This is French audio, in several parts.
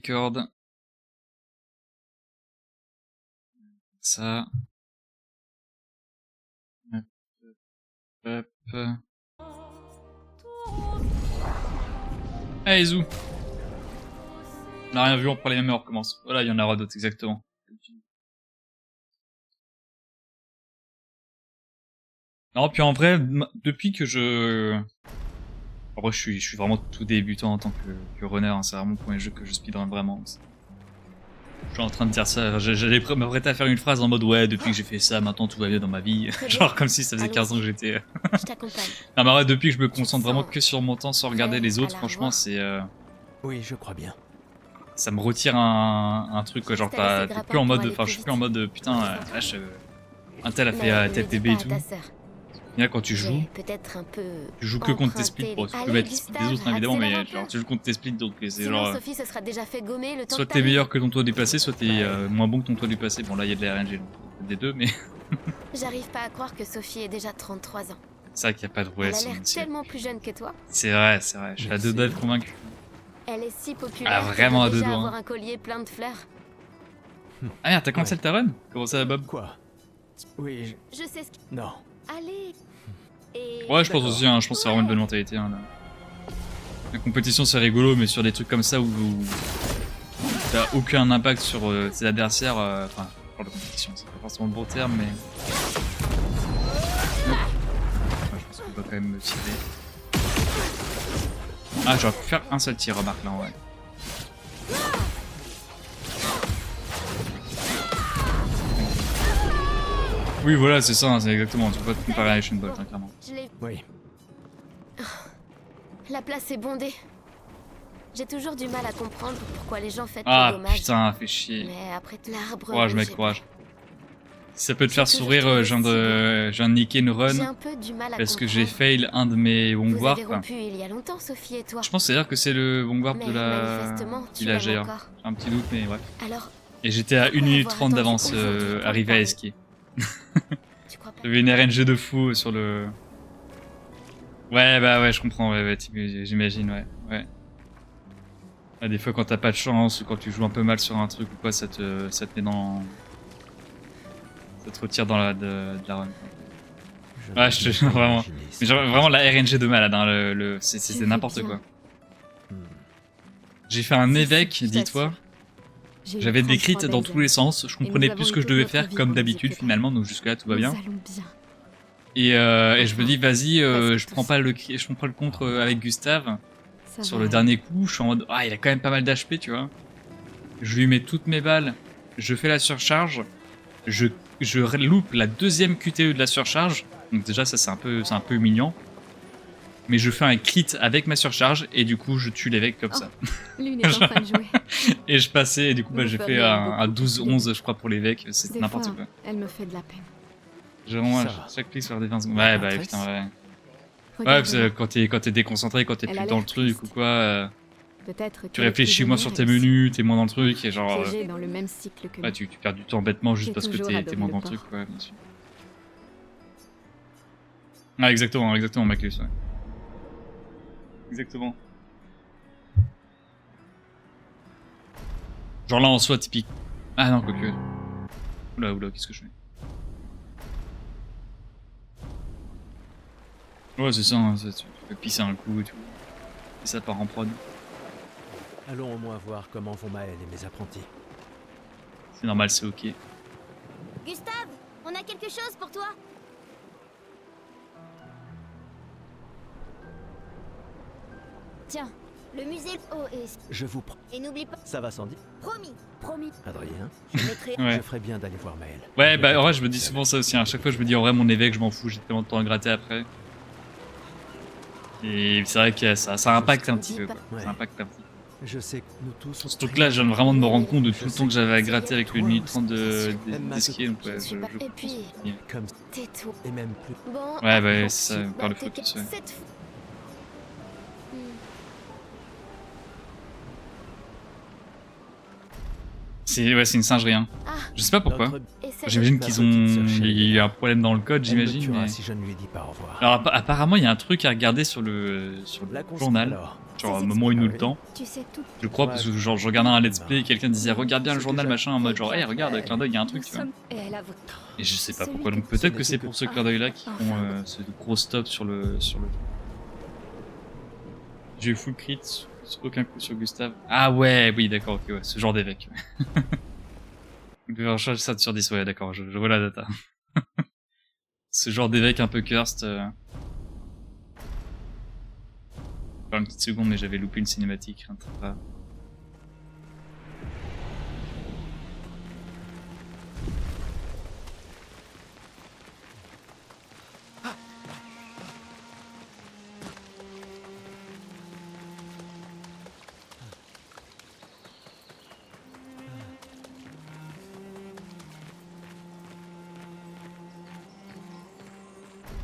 Corde. Ça. Hop, hop, hop. Allez, zou. On n'a rien vu, on prend les mêmes et on recommence. Voilà, il y en aura d'autres, exactement. Non, puis en vrai, depuis que je... En vrai, je suis vraiment tout débutant en tant que runner, hein. C'est vraiment le premier jeu que je speedrun vraiment. Je suis en train de dire ça, j'allais me prêter à faire une phrase en mode ouais, depuis que j'ai fait ça, maintenant tout va bien dans ma vie. Genre comme si ça faisait 15 ans que j'étais... Je t'accompagne. Non mais ouais, depuis que je me concentre vraiment que sur mon temps sans regarder les autres, à la franchement revoir. c'est... Oui, je crois bien. Ça me retire un truc quoi, genre T'as laissé t'es Grappin plus en mode... pour aller Enfin je plus suis plus en vite. mode putain, vache, un tel a fait Mais tel ne dis TB et pas à tout. ta sœur. Et là quand tu joues, J'ai peut-être un peu tu joues que contre tes splits, emprunté bon, les- tu peux Allez, mettre les splits des Gustave, autres hein, évidemment, accélère mais un peu. genre tu joues contre tes splits donc c'est Sinon, genre... Sophie se sera déjà fait gommer le temps Soit que t'es t'arrives. meilleur que ton toit déplacé, soit t'es moins bon que ton toit déplacé. Bon là il y a de la RNG, donc des deux, mais J'arrive pas à croire que Sophie ait déjà 33 ans. c'est vrai qu'il n'y a pas de Elle ouais, a l'air tellement plus jeune que toi. c'est vrai, je suis à deux doigts d'être convaincu. Elle est si populaire. Ah, vraiment qu'elle doit à deux déjà doigts, avoir hein. un collier plein de fleurs. Ah merde, t'as commencé Ouais. le Taron? Comment ça Bob? Quoi? Oui, Je sais ce qui... Non. Allez. Et... Ouais, je pense D'accord. aussi, hein, je pense que c'est vraiment une bonne mentalité. Hein, là. La compétition c'est rigolo, mais sur des trucs comme ça où t'as aucun impact sur tes adversaires, enfin, je parle de compétition, c'est pas forcément le bon terme, mais... Ouais, je pense qu'on va quand même me tirer. Ah, j'aurais pu faire un seul tir, remarque là, ouais. Oui, voilà, c'est ça, hein, c'est exactement, tu peux pas te comparer à Asian Bolt, hein, clairement. Je l'ai... Oui. La place est bondée. J'ai toujours du mal à comprendre pourquoi les gens fêtent le Ah dommage. putain, fait chier. Mais après tout l'arbre... Courage mec, j'ai courage. peur. Si ça peut te faire J'ai toujours sourire, trouvé je viens de niquer une J'ai run un peu du mal à parce que comprendre. j'ai fail un de mes Vous Wongwarp. avez rompu il y a longtemps, Sophie et toi. Je pense c'est-à-dire que c'est le Wongwarp Mais de la manifestement, tu village l'aimes d'ailleurs. encore. J'ai un petit doute, mais ouais. Alors, Et j'étais à 1 Pourquoi minute avoir 30 attendu d'avance aujourd'hui pour arrivé à parler esquier. tu crois pas... J'avais une RNG de fou sur le... Ouais, bah ouais, je comprends, ouais, j'imagine, ouais. Ouais. Ah, des fois quand t'as pas de chance ou quand tu joues un peu mal sur un truc ou quoi, ça te met dans... Ça te retire dans de la run. Ouais, je te vraiment. Mais genre, vraiment la RNG de malade, hein, c'est n'importe quoi. J'ai fait un évêque, dis-toi. J'avais des crits dans tous les sens, je comprenais plus ce que je devais faire comme d'habitude finalement, donc jusque là tout va bien. Et je me dis vas-y, je prends le contre avec Gustave sur le dernier coup, je suis en mode ah il a quand même pas mal d'HP tu vois. Je lui mets toutes mes balles, je fais la surcharge, je loupe la deuxième QTE de la surcharge, donc déjà ça c'est un peu humiliant. Mais je fais un crit avec ma surcharge et du coup je tue l'évêque comme ça. Lune est en train de jouer. Et je passais et du coup bah, Vous j'ai fait feriez un beaucoup 12-11 je crois pour l'évêque, c'est Des n'importe fois, quoi. Elle me fait de la peine. J'ai vraiment Ça va. chaque clic sur des 20 secondes. Ouais bah Patrice. putain ouais. Ouais Regarde-la. parce que quand t'es déconcentré, quand t'es Elle plus a dans le l'air truc triste. ou quoi, Peut-être tu qu'elle est réfléchis moins sur tes prisonnière menus, t'es moins dans le truc et genre... ici, piégée dans le même cycle que ouais nous. tu perds du temps bêtement juste J'ai parce que toujours t'es adoré moins le dans le port. truc, ouais bien sûr. Ouais exactement Maclus, ouais. Exactement. Genre là en soi typique. Ah non quoique. Oula, qu'est-ce que je fais? Ouais c'est ça, hein, tu peux pisser un coup et tout. Et ça part en prod. Allons au moins voir comment vont Maël et mes apprentis. C'est normal, c'est ok. Gustave, on a quelque chose pour toi. Tiens, le musée... Oh, Je vous prends. et n'oublie pas... Ça va sans dire, Promis. Adrien. Je mettrai... Ouais. Je ferais bien d'aller voir Maël. Ouais, bah en vrai, je me dis souvent ça aussi. À chaque fois, je me dis en vrai, mon évêque, je m'en fous, j'ai tellement de temps à gratter après. Et c'est vrai que ça impacte un petit peu, quoi. Ouais. Ça impacte un petit peu. Je sais que nous tous... Ce truc-là, je viens vraiment de me rendre compte de tout le temps que j'avais à gratter avec le 1 minute 30 d'esquier, donc ouais, je Et puis, Comme... tais-toi. Et même plus. Bon... Ouais, bah attends. c'est ça, par le t'es focus, ouais. cette fois- C'est une singerie, hein. Ah, Je sais pas pourquoi. Notre- J'imagine qu'ils ont... Il y a eu un problème dans le code, Elle me j'imagine. tuera Mais... si je ne lui dis pas au revoir. Alors apparemment, il y a un truc à regarder sur le La console, journal. alors. Genre, au moment où il nous le temps. Tu sais tout. Je crois, parce que genre, je regardais un let's play et quelqu'un disait regarde bien le journal, machin, en mode genre, hey, regarde, clin d'œil, il y a un truc, tu vois. Et elle a votre... Et je sais pas pourquoi, donc peut-être que c'est pour ce clin d'œil là qui font ce gros stop sur le. J'ai eu full crit, aucun coup sur Gustave. Ah ouais, oui, d'accord, ok, ouais, ce genre d'évêque. Il peut faire ça sur 10, ouais, d'accord, je vois la data. Ce genre d'évêque un peu cursed. Une petite seconde, mais j'avais loupé une cinématique, rien de très grave.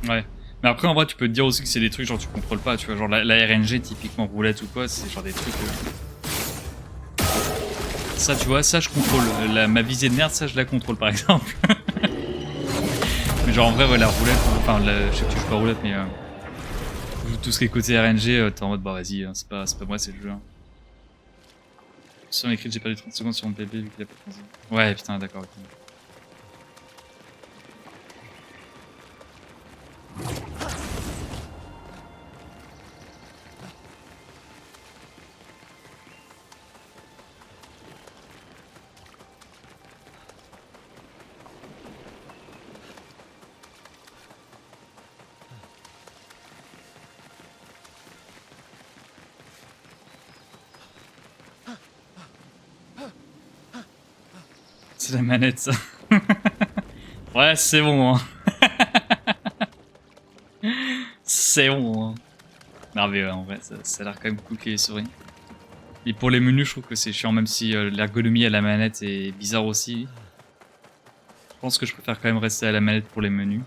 Ouais. Mais après, en vrai, tu peux te dire aussi que c'est des trucs genre tu contrôles pas, tu vois. Genre la RNG, typiquement roulette ou quoi, c'est genre des trucs. Ça, tu vois, ça je contrôle. Ma visée de merde, ça je la contrôle par exemple. Mais genre en vrai, ouais, la roulette, enfin, je sais que tu joues pas roulette, mais tout ce qui est côté RNG, t'es en mode bah vas-y, hein, c'est pas moi, c'est le jeu. Hein. Sur l'écrit, j'ai perdu 30 secondes sur mon bébé vu qu'il a pas pensé. Ouais, putain, d'accord, ok. C'est la manette, ça. Ouais, c'est bon. Hein. C'est bon. Hein. Non, mais ouais, en vrai, ça a l'air quand même cool qu'il y ait les souris. Et pour les menus, je trouve que c'est chiant, même si l'ergonomie à la manette est bizarre aussi. Je pense que je préfère quand même rester à la manette pour les menus.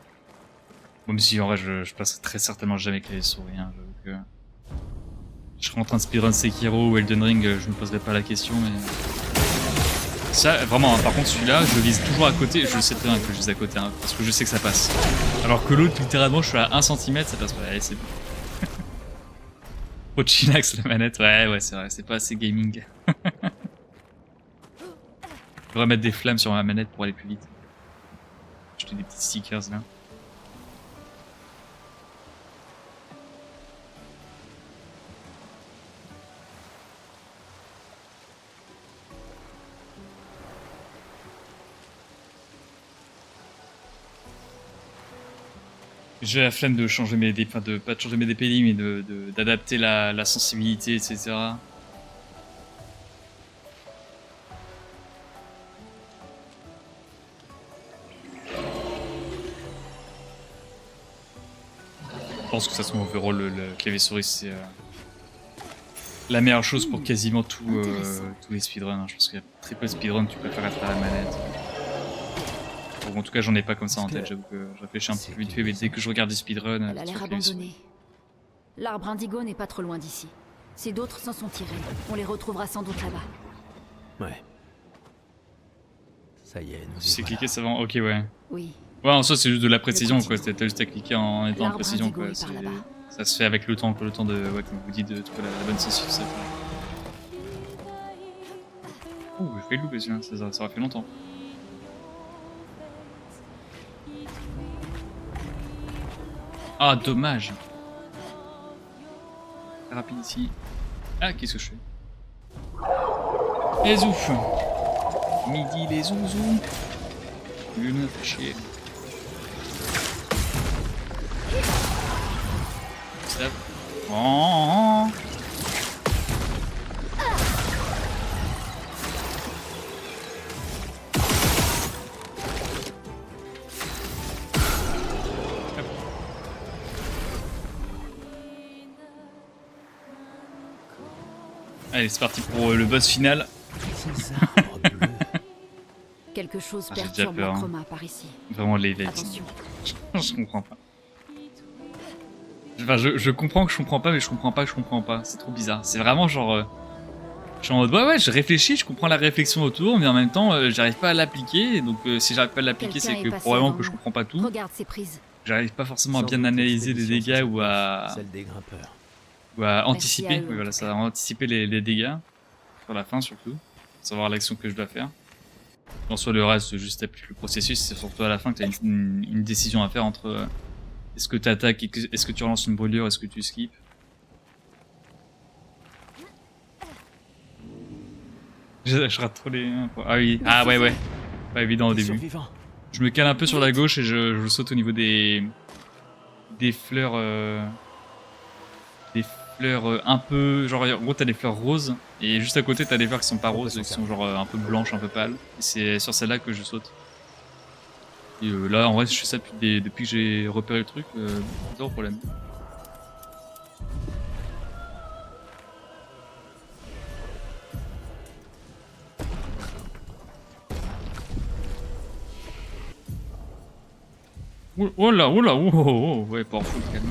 Même si en vrai, je passerai très certainement jamais avec les souris. Hein. Que... Je serai en train de speedrun Sekiro ou Elden Ring, je me poserai pas la question, mais. Ça, vraiment, hein, par contre, celui-là, je vise toujours à côté. Je sais très bien que je vise à côté, hein, parce que je sais que ça passe. Alors que l'autre, littéralement, je suis à 1 cm, ça passe pas. Allez, c'est bon. Trop chillax la manette. Ouais, c'est vrai, c'est pas assez gaming. Je devrais mettre des flammes sur ma manette pour aller plus vite. Jeter des petits stickers là. J'ai la flemme de changer mes DPI, enfin de pas de changer mes DPI, mais d'adapter la sensibilité, etc. Je pense que ça soit overall le clavier souris c'est la meilleure chose pour quasiment tous les speedruns. Hein. Je pense qu'il y a très peu de speedruns que tu peux faire à travers la manette. Bon, en tout cas, j'en ai pas comme ça en tête, j'avoue que je réfléchis un petit peu vite fait, mais dès que je regarde des speedruns... Elle a l'air abandonnée. L'arbre indigo n'est pas trop loin d'ici. Si d'autres s'en sont tirés, on les retrouvera sans doute là-bas. Ouais. Ça y est, nous y C'est voilà. cliquer, ça va... Ok, ouais. Oui. Ouais, en soi, c'est juste de la précision, quoi. T'as juste à cliquer en étant en L'arbre précision, indigo quoi. est par là-bas. Ça se fait avec le temps de... Ouais, comme vous dites, de trouver la bonne sensibilité. Ouh, j'ai fait le louper celui-là, ça aurait fait longtemps. Ah, dommage. Très rapide ici. Ah, qu'est-ce que je fais? Les ouf. Midi les zouzous. Je me fais chier. Ça. Oh. Allez, c'est parti pour le boss final. Ces arbres bleus. Quelque chose Ah, j'ai déjà perturbe peur, la hein. chroma par ici. Vraiment les lights. Attention. Je comprends pas. Enfin, je comprends que je comprends pas, mais je comprends pas que je comprends pas. C'est trop bizarre. C'est vraiment genre... Je suis en mode ouais, je réfléchis, je comprends la réflexion autour, mais en même temps, j'arrive pas à l'appliquer. Donc si j'arrive pas à l'appliquer, c'est que probablement que je comprends pas tout. Regarde ces prises. J'arrive pas forcément à Sans bien doute analyser les l'expédition dégâts se ou à celle des grimpeurs. anticiper. à eux, Oui, en voilà, tout ça, anticiper les dégâts sur la fin surtout, savoir l'action que je dois faire. En soit le reste, juste applique le processus. C'est surtout à la fin que tu as une décision à faire entre est-ce que tu attaques, est-ce que tu relances une brûlure, est-ce que tu skips. Je rate trop les... Ah oui, ah ouais. Pas évident au début. Survivants. Je me cale un peu sur la gauche et je saute au niveau des fleurs... Des fleurs un peu... Genre en gros t'as des fleurs roses et juste à côté t'as des fleurs qui sont pas roses, qui sont genre un peu blanches, un peu pâles. Et c'est sur celle-là que je saute. Et là en vrai je fais ça depuis que j'ai repéré le truc, zéro problème. Oh là, ouais, pas en foutre, calme.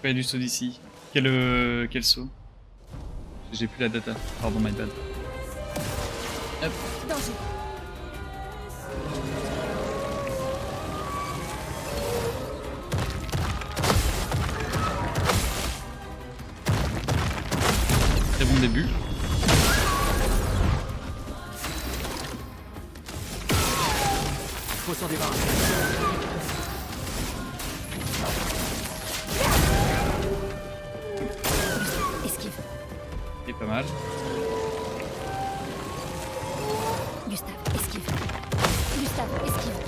Pas du saut d'ici. Quel saut? J'ai plus la data, pardon, my bad. Hop. Danger. Très bon début. Faut s'en débarrasser. Esquive. C'est pas mal. Gustave, esquive. Gustave, esquive.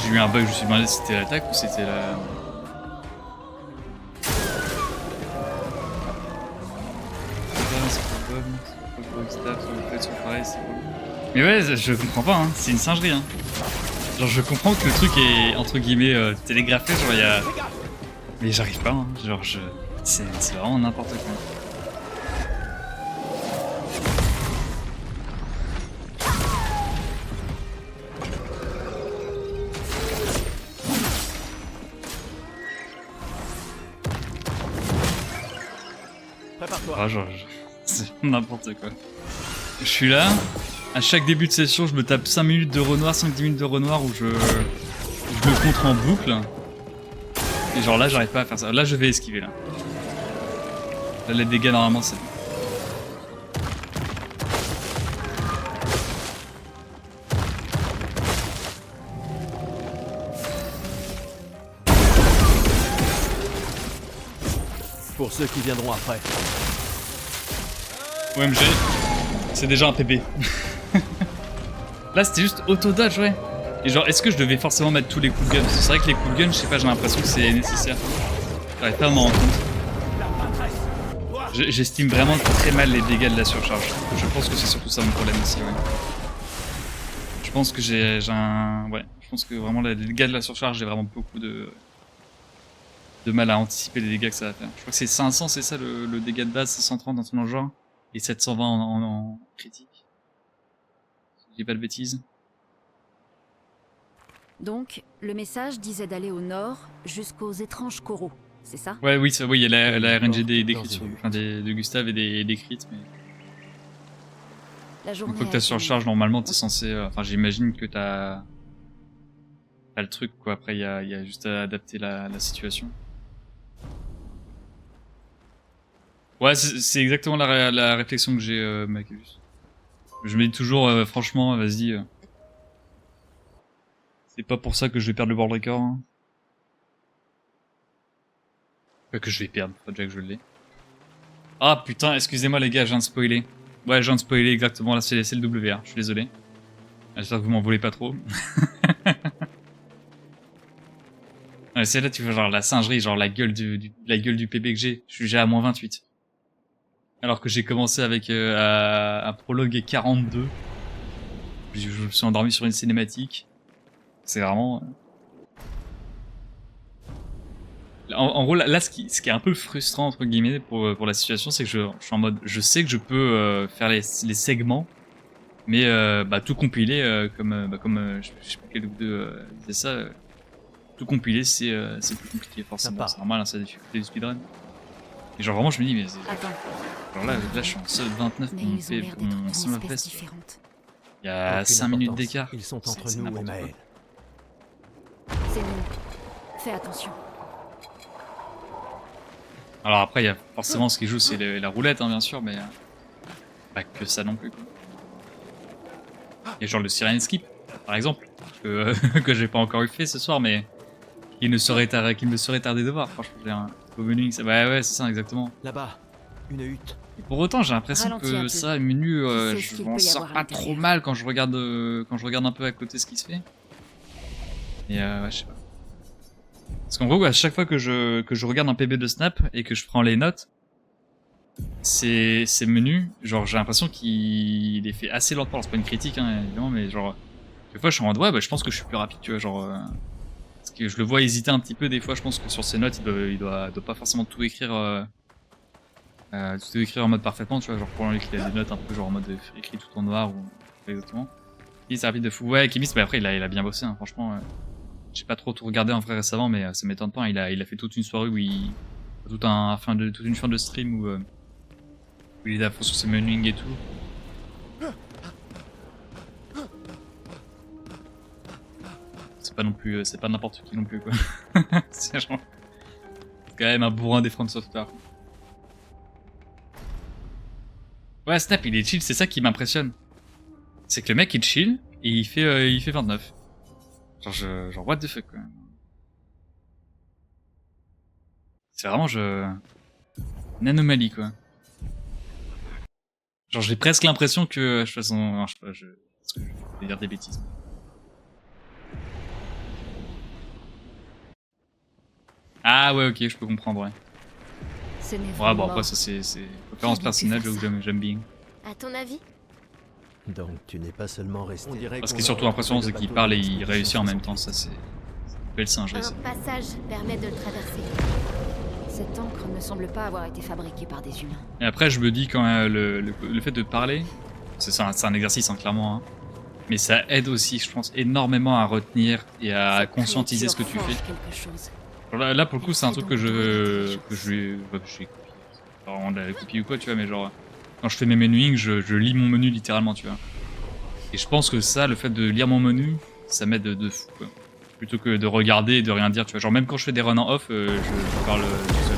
J'ai eu un bug, je me suis demandé si c'était l'attaque ou c'était la... Mais ouais, je comprends pas, hein. C'est une singerie. Hein. Genre, je comprends que le truc est entre guillemets télégraphé, genre il y a. Mais j'arrive pas, hein. Genre, c'est vraiment n'importe quoi. Prépare-toi. Ah, genre, c'est n'importe quoi. Je suis là, à chaque début de session, je me tape 5 minutes de Renoir, 5-10 minutes de Renoir où je le contre en boucle. Et genre là, j'arrive pas à faire ça. Là, je vais esquiver là. Là, les dégâts, normalement, c'est bon. Pour ceux qui viendront après. OMG, c'est déjà un PB. Là, c'était juste auto-dodge, ouais. Et genre, est-ce que je devais forcément mettre tous les coups de gun? Parce que c'est vrai que les coups de gun, je sais pas, j'ai l'impression que c'est nécessaire. J'arrive pas à m'en rendre compte. J'estime vraiment très mal les dégâts de la surcharge. Je pense que c'est surtout ça mon problème ici, ouais. Je pense que j'ai un... Ouais, je pense que vraiment les dégâts de la surcharge, j'ai vraiment beaucoup de mal à anticiper les dégâts que ça va faire. Je crois que c'est 500, c'est ça le dégât de base, 530 dans ton genre, et 720 en critique. Si je dis pas de bêtises. Donc, le message disait d'aller au nord jusqu'aux étranges coraux, c'est ça? Ouais, oui, ça, oui, il y a la RNG des crits, enfin de Gustave et des crits, mais... La journée Une fois que t'as surcharge, normalement, t'es censé... Enfin, j'imagine que t'as le truc, quoi. Après, il y a juste à adapter la situation. Ouais, c'est exactement la réflexion que j'ai, Macus. Je me dis toujours, franchement, vas-y... c'est pas pour ça que je vais perdre le world record. Hein. Pas que je vais perdre, pas déjà que je l'ai. Ah putain, excusez-moi les gars, je viens de spoiler. Ouais, je viens de spoiler exactement, là c'est le WR, je suis désolé. J'espère que vous m'en voulez pas trop. Ouais, c'est là tu vois genre la singerie, genre la gueule du PB que j'ai. Je suis déjà à moins 28. Alors que j'ai commencé avec un prologue 42. Je me suis endormi sur une cinématique. C'est vraiment... En gros, là ce qui est un peu frustrant, entre guillemets, pour la situation, c'est que je suis en mode, je sais que je peux faire les segments, mais bah, tout compiler, je sais pas quel de vous deux disait ça, tout compiler, c'est plus compliqué, forcément. C'est normal, hein, c'est la difficulté du speedrun. Et genre, vraiment, je me dis, mais Attends, genre là, je suis en seul 29 mais pour mon ils ont l'air d'être d'une Simple espèce Fest. différente. Il y a Aucune 5 minutes importance. d'écart. Ils sont entre C'est nous et n'importe quoi. Maël. C'est nous. Fais attention. Alors après, il y a forcément ce qui joue, c'est la roulette, hein, bien sûr, mais pas que ça non plus, quoi. Il y a genre le Siren Skip, par exemple, que j'ai pas encore eu fait ce soir, mais qui me serait tardé de voir. Franchement, j'ai un au menu. Ouais, c'est ça, exactement. Là-bas, une hutte. Et pour autant, j'ai l'impression Ralentis un que peu. ça, le menu, Tu sais ce je qu'il m'en peut y sors avoir à pas l'intérieur. trop mal quand je regarde un peu à côté ce qui se fait. Et ouais, je sais pas. Parce qu'en gros, à chaque fois que je regarde un PB de Snap et que je prends les notes, ces menus, genre j'ai l'impression qu'il est fait assez lentement. Alors c'est pas une critique, hein, évidemment, mais genre des fois je suis en mode ouais, bah je pense que je suis plus rapide, tu vois, genre parce que je le vois hésiter un petit peu des fois. Je pense que sur ses notes, il doit pas forcément tout écrire en mode parfaitement, tu vois, genre pour lui qu'il a des notes un peu genre en mode écrit tout en noir ou exactement. Il c'est rapide de fou, ouais, Kimis, mais après il a bien bossé, hein, franchement. J'ai pas trop tout regardé en vrai récemment, mais ça m'étonne pas. Il a fait toute une soirée où toute une fin de stream où il est à fond sur ses menus et tout. C'est pas non plus, c'est pas n'importe qui non plus, quoi. C'est genre quand même un bourrin des From Software. Ouais, Snap, il est chill, c'est ça qui m'impressionne. C'est que le mec il chill et il fait 29. Genre what the fuck, quoi. C'est vraiment une anomalie, quoi. Genre j'ai presque l'impression que je fasse je sais pas, parce que je vais dire des bêtises. Ah ouais, ok, je peux comprendre, ouais. C'est né Ouais, bon après ça c'est préférence personnelle, j'avoue que j'aime bien. À ton avis? Donc tu n'es pas seulement resté. Ce qui est surtout impressionnant, c'est qu'il parle et il réussit en même temps, ça c'est belle singe. Un passage permet de le traverser. Cette encre ne semble pas avoir été fabriquée par des humains. Et après je me dis quand le fait de parler, c'est un exercice, hein, clairement, hein, mais ça aide aussi, je pense, énormément à retenir et à Cette conscientiser ce que tu créature fais. forge quelque chose. Là pour le coup c'est un truc que j'ai copié. Alors on l'a copié ou quoi, tu vois, mais genre quand je fais mes menuing, je lis mon menu littéralement, tu vois. Et je pense que ça, le fait de lire mon menu, ça m'aide de fou, quoi. Plutôt que de regarder et de rien dire, tu vois. Genre même quand je fais des runs en off, je parle tout seul.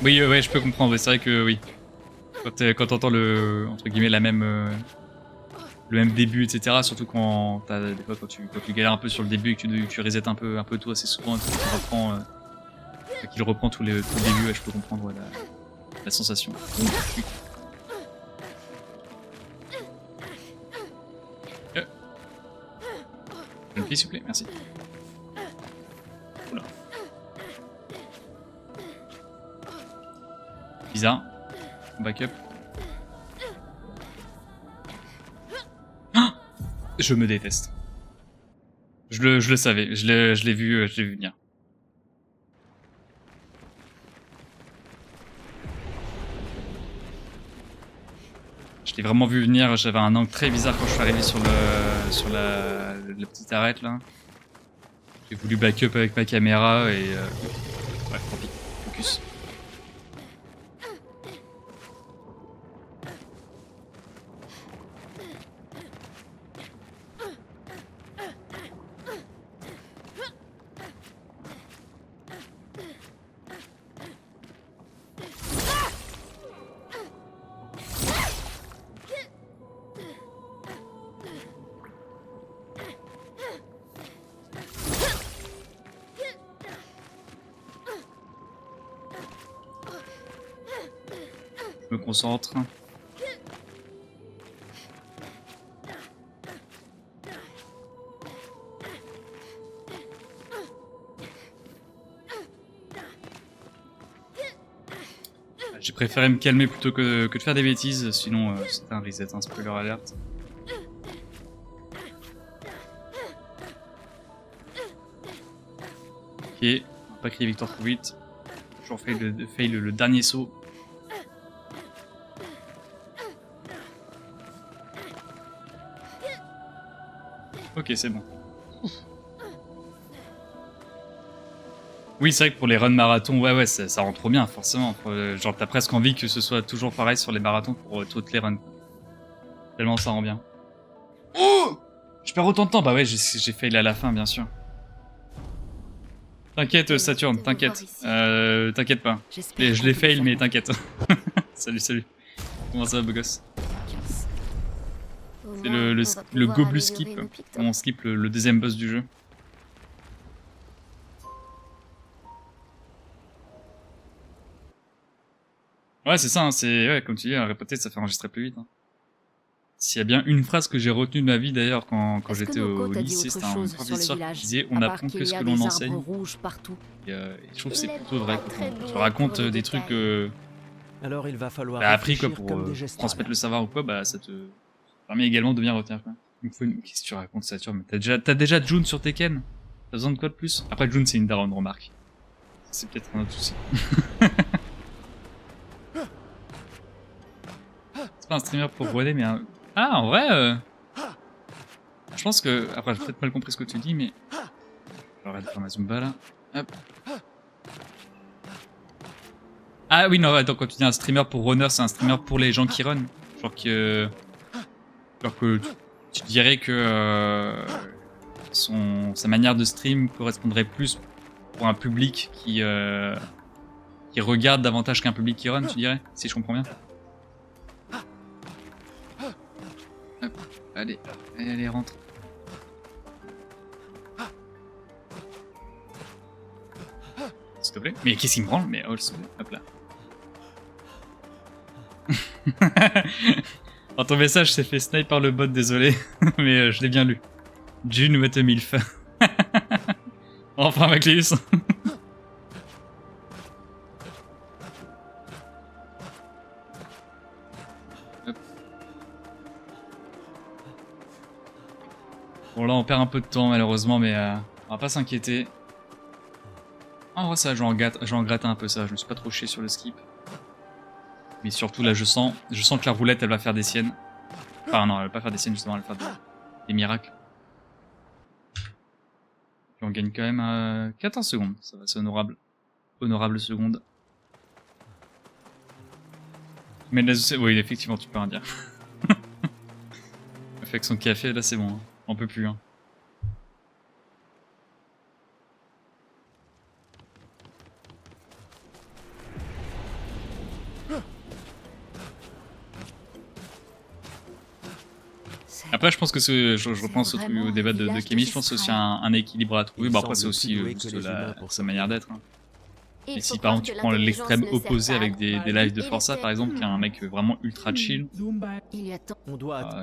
Oui, ouais, je peux comprendre. C'est vrai que oui. Quand t'entends entre guillemets le même début, etc. Surtout quand des fois quand tu galères un peu sur le début et que tu resets un peu tout assez souvent et que tu reprends, qu'il reprend tout le début, ouais, je peux comprendre, ouais, la sensation. Une fille, s'il vous plaît, merci. Oula. Bizarre. Backup. Ah, je me déteste. Je le savais, je l'ai vu venir. Je l'ai vraiment vu venir, j'avais un angle très bizarre quand je suis arrivé sur la petite arête là. J'ai voulu backup avec ma caméra et ouais, tant pis, focus. Je me concentre. J'ai préféré me calmer plutôt que de faire des bêtises, sinon c'était un reset, un spoiler alert. Ok, on va pas crier victoire trop vite. Toujours fail le dernier saut. Ok, c'est bon. Oui, c'est vrai que pour les runs marathon, ouais, ça rend trop bien, forcément. Genre, t'as presque envie que ce soit toujours pareil sur les marathons pour toutes les runs. Tellement ça rend bien. Oh! Je perds autant de temps. Bah ouais, j'ai fail à la fin, bien sûr. T'inquiète, Saturne, t'inquiète. T'inquiète pas. Je l'ai fail, mais t'inquiète. Salut. Comment ça va, beau gosse? C'est le Goblu skip. On skip le deuxième boss du jeu. Ouais, c'est ça, hein, ouais, comme tu dis, répéter, ça fait enregistrer plus vite. Hein. S'il y a bien une phrase que j'ai retenue de ma vie d'ailleurs quand j'étais au lycée, c'était un professeur qui disait on apprend que ce que l'on enseigne. Et je trouve que c'est plutôt vrai. Tu racontes des trucs Alors il va falloir appris quoi, pour transmettre le savoir ou quoi, bah ça te permet également de bien retenir. Quoi. Qu'est-ce que tu racontes, Saturne? T'as déjà June sur Tekken? T'as besoin de quoi de plus? Après June c'est une daronne, remarque. C'est peut-être un autre souci. C'est pas un streamer pour René, mais un... Ah, en vrai, je pense que... Après, j'ai peut-être mal compris ce que tu dis, mais... J'arrête de faire ma Zumba, là. Hop. Ah oui, non, attends, quand tu dis un streamer pour runner, c'est un streamer pour les gens qui run. Genre que tu dirais que sa manière de stream correspondrait plus pour un public qui regarde davantage qu'un public qui run, tu dirais, si je comprends bien. Hop, allez, rentre. S'il te plaît. Mais qu'est-ce qu'il me branle? Mais oh, s'il te plaît. Hop là. Alors ton message s'est fait snipe par le bot, désolé. Mais je l'ai bien lu. June what a milf. Enfin, Macleus. Bon là on perd un peu de temps malheureusement, mais on va pas s'inquiéter. En vrai ça, je vais en gratter un peu ça, je me suis pas trop chié sur le skip. Mais surtout là je sens que la roulette elle va faire des siennes. Enfin non, elle va pas faire des siennes justement, elle va faire des miracles. Puis on gagne quand même 14 secondes, ça va, c'est honorable. Honorable seconde. Mais là, oui effectivement tu peux rien dire. Avec son café là c'est bon, hein. On peut plus hein. Après, je pense que je repense au débat de Kémy, je pense que c'est aussi un équilibre à trouver. Bon, après, c'est aussi sa manière d'être. Hein. Et si par exemple tu prends l'extrême opposé avec des lives de Forza par exemple, qui est un mec vraiment ultra chill,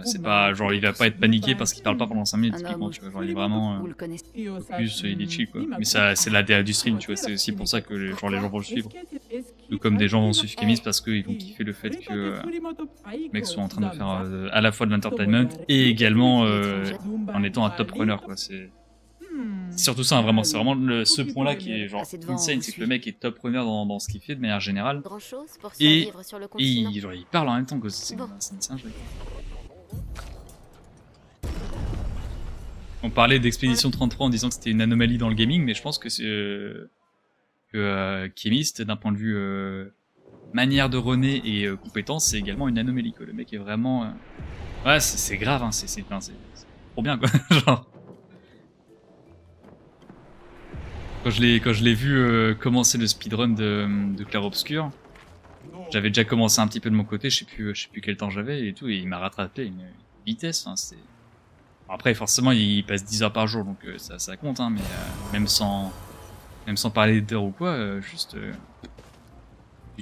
c'est pas genre il va pas être paniqué parce qu'il parle pas pendant 5 minutes, typiquement, tu vois, genre il est vraiment focus, il est chill quoi. Mais ça c'est l'ADA du stream, tu vois, c'est aussi pour ça que les gens vont le suivre. Tout comme des gens vont suivre Kémis parce qu'ils vont kiffer le fait que les mecs sont en train de faire à la fois de l'entertainment et également en étant un top runner quoi, c'est surtout ça, hein, vraiment, c'est vraiment ce point-là qui est genre insane, c'est que le mec est top runner dans ce qu'il fait de manière générale. Et genre, il parle en même temps, c'est un jeu. On parlait d'Expédition 33 en disant que c'était une anomalie dans le gaming, mais je pense que Kémist, d'un point de vue manière de runner et compétence, c'est également une anomalie, quoi. Le mec est vraiment... Ouais, c'est grave, hein, c'est trop bien, quoi. Genre... Quand je l'ai vu commencer le speedrun de Clair Obscur, j'avais déjà commencé un petit peu de mon côté, je sais plus quel temps j'avais et tout, et il m'a rattrapé une vitesse. Hein, bon, après, forcément, il passe 10 heures par jour, donc ça compte, hein, mais même sans parler d'heures ou quoi, juste...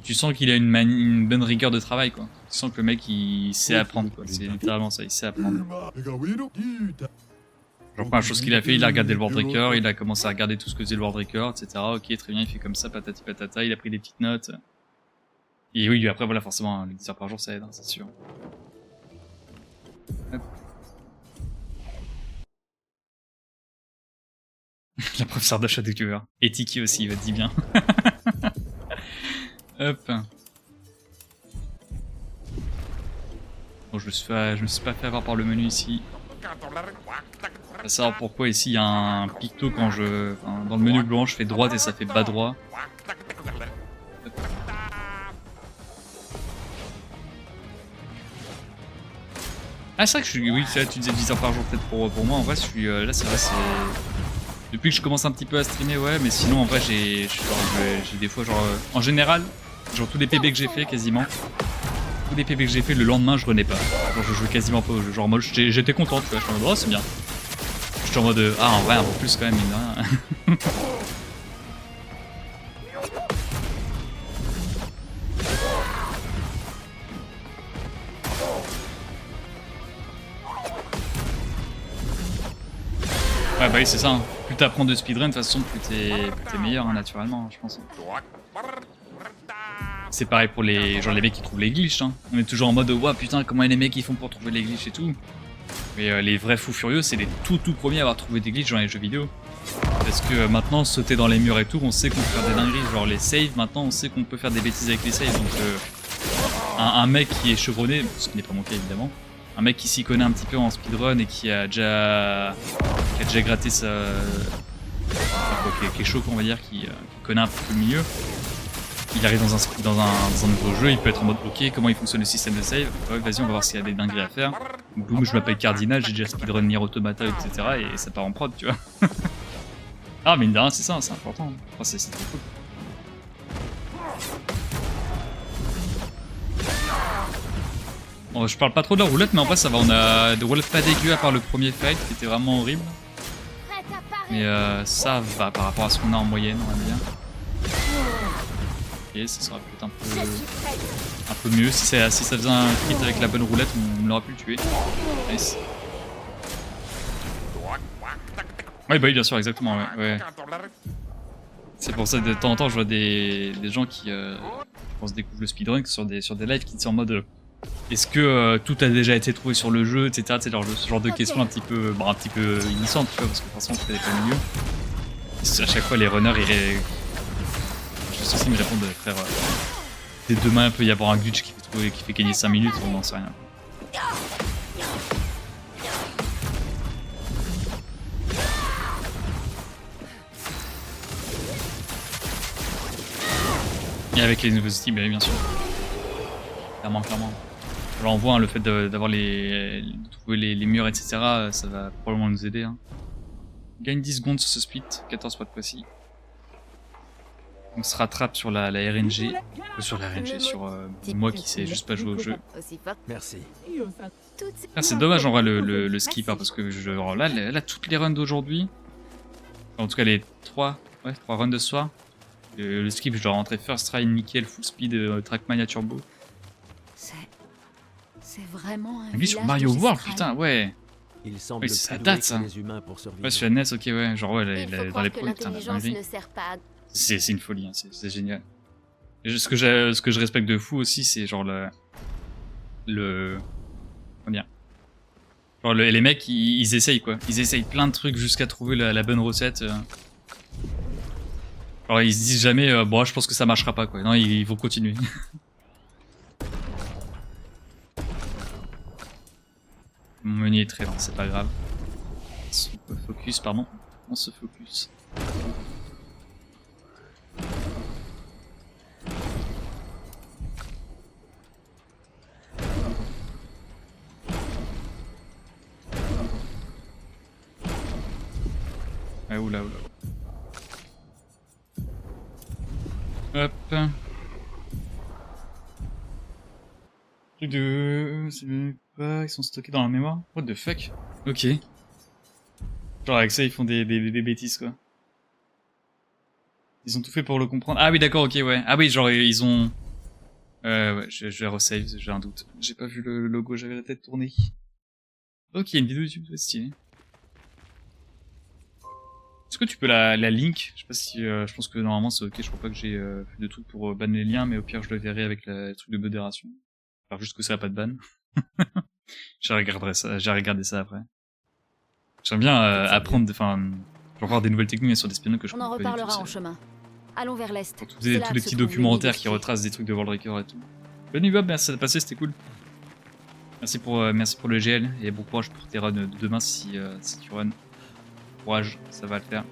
tu sens qu'il a une bonne rigueur de travail, quoi. Tu sens que le mec, il sait apprendre, quoi. C'est littéralement ça, il sait apprendre. Genre, première chose qu'il a fait, il a regardé le World Record, il a commencé à regarder tout ce que faisait le World Record, etc. Ok, très bien, il fait comme ça, patati patata, il a pris des petites notes. Et oui, après, voilà, forcément, les 10 heures par jour, ça aide, hein, c'est sûr. Hop. La professeure d'achat de cœur. Et Tiki aussi, il va te dire bien. Hop. Bon, je me suis pas fait avoir par le menu ici. Je vais savoir pourquoi ici il y a un picto quand je... Enfin, dans le menu blanc, je fais droite et ça fait bas droit. Ah c'est vrai que je suis... Oui, là, tu disais 10 heures par jour peut-être pour moi. En vrai, je suis... là, c'est vrai, c'est... Depuis que je commence un petit peu à streamer, ouais, mais sinon, en vrai, j'ai des fois, genre... en général, genre tous les PB que j'ai fait, quasiment, tous les PB que j'ai fait, le lendemain, je renais pas. Genre, je jouais quasiment pas au jeu. Genre, moi, j'étais content, tu vois. Je suis en mode, oh, c'est bien. J'étais en mode, ah, en vrai, un peu plus quand même, mine de rien. Ouais, bah oui, c'est ça. Hein. Plus t'apprends de speedrun, de toute façon, plus t'es meilleur, hein, naturellement, je pense. C'est pareil pour les mecs qui trouvent les glitches. Hein. On est toujours en mode, ouah, putain, comment les mecs ils font pour trouver les glitches et tout. Mais les vrais fous furieux, c'est les tout premiers à avoir trouvé des glitches dans les jeux vidéo. Parce que maintenant, sauter dans les murs et tout, on sait qu'on peut faire des dingueries. Genre les saves, maintenant, on sait qu'on peut faire des bêtises avec les saves. Donc, un mec qui est chevronné, ce qui n'est pas mon cas évidemment, un mec qui s'y connaît un petit peu en speedrun et qui a déjà gratté sa... Enfin, qui est chaud, on va dire, qui connaît un peu le milieu. Il arrive dans un nouveau jeu, il peut être en mode ok, comment il fonctionne le système de save. Ouais, vas-y, on va voir s'il y a des dingueries à faire. Boum, je m'appelle Cardinal, j'ai déjà speedrun Nier Automata, etc. Et ça part en prod, tu vois. Ah, mine de rien, c'est ça, c'est important. Enfin, c'est trop cool. Bon, je parle pas trop de la roulette, mais en vrai ça va, on a des roulettes pas dégueu à part le premier fight qui était vraiment horrible. Mais ça va par rapport à ce qu'on a en moyenne, on va dire. Ok, ça sera peut-être un peu mieux. Si ça faisait un crit avec la bonne roulette, on l'aurait pu le tuer. Nice. Ouais, bah oui, bien sûr, exactement, ouais. C'est pour ça que de temps en temps je vois des gens qui je pense découvrent le speedrun sur des lives qui sont en mode est-ce que tout a déjà été trouvé sur le jeu, etc. C'est ce genre de questions un petit peu innocentes, tu vois, parce que forcément tu connais pas le milieu. Et à chaque fois les runners juste aussi me répondent frère, dès demain il peut y avoir un glitch qui fait gagner 5 minutes, on n'en sait rien. Et avec les nouveaux outils, bien sûr. Clairement. Alors on voit hein, le fait de trouver les murs, etc. Ça va probablement nous aider. Hein. On gagne 10 secondes sur ce split, 14 spots précis. On se rattrape sur la RNG. Sur moi qui sais juste pas jouer au jeu. Merci. Ah, c'est dommage en vrai le skip, hein, parce que là toutes les runs d'aujourd'hui, en tout cas les 3 runs de ce soir, le skip je dois rentrer first try, nickel, full speed, Trackmania turbo. C'est vraiment un lui sur Mario World, putain, ouais. Il semble ça date ça. les humains pour survivre. Ouais, sur la NES, ok, ouais, genre ouais, dans les premiers, putain, c'est une folie, hein, c'est génial. Et ce que je respecte de fou aussi, c'est genre comment dire, genre les mecs, ils essayent quoi, ils essayent plein de trucs jusqu'à trouver la bonne recette. Alors ils se disent jamais, bon, je pense que ça marchera pas quoi. Non, ils vont continuer. Mon menu est très lent, c'est pas grave. On se focus, pardon. On se focus. Ouais, oula. Hop. Truc de... Ils sont stockés dans la mémoire? What the fuck? Ok. Genre avec ça ils font des bêtises quoi. Ils ont tout fait pour le comprendre. Ah oui d'accord, ok, ouais. Ah oui, genre ils ont... ouais, je vais resave, j'ai un doute. J'ai pas vu le logo, j'avais la tête tournée. Ok, une vidéo YouTube, c'est stylé. Est-ce que tu peux la link? Je sais pas si... je pense que normalement c'est ok, je crois pas que j'ai fait de trucs pour ban les liens, mais au pire je le verrai avec le truc de modération. Alors juste que ça a pas de ban. j'ai regardé ça après. J'aime bien apprendre, enfin, Genre voir des nouvelles techniques sur des speedruns que je On en connais pas du tout, reparlera ça. en chemin. Allons vers l'est. Tous C'est là les que se petits trouve le documentaires nid qui des retracent des trucs de World Record et tout. Bonne Bob, merci de passer, c'était cool. Merci pour le GL et bon courage pour tes runs de demain si tu runs. Courage, ça va le faire.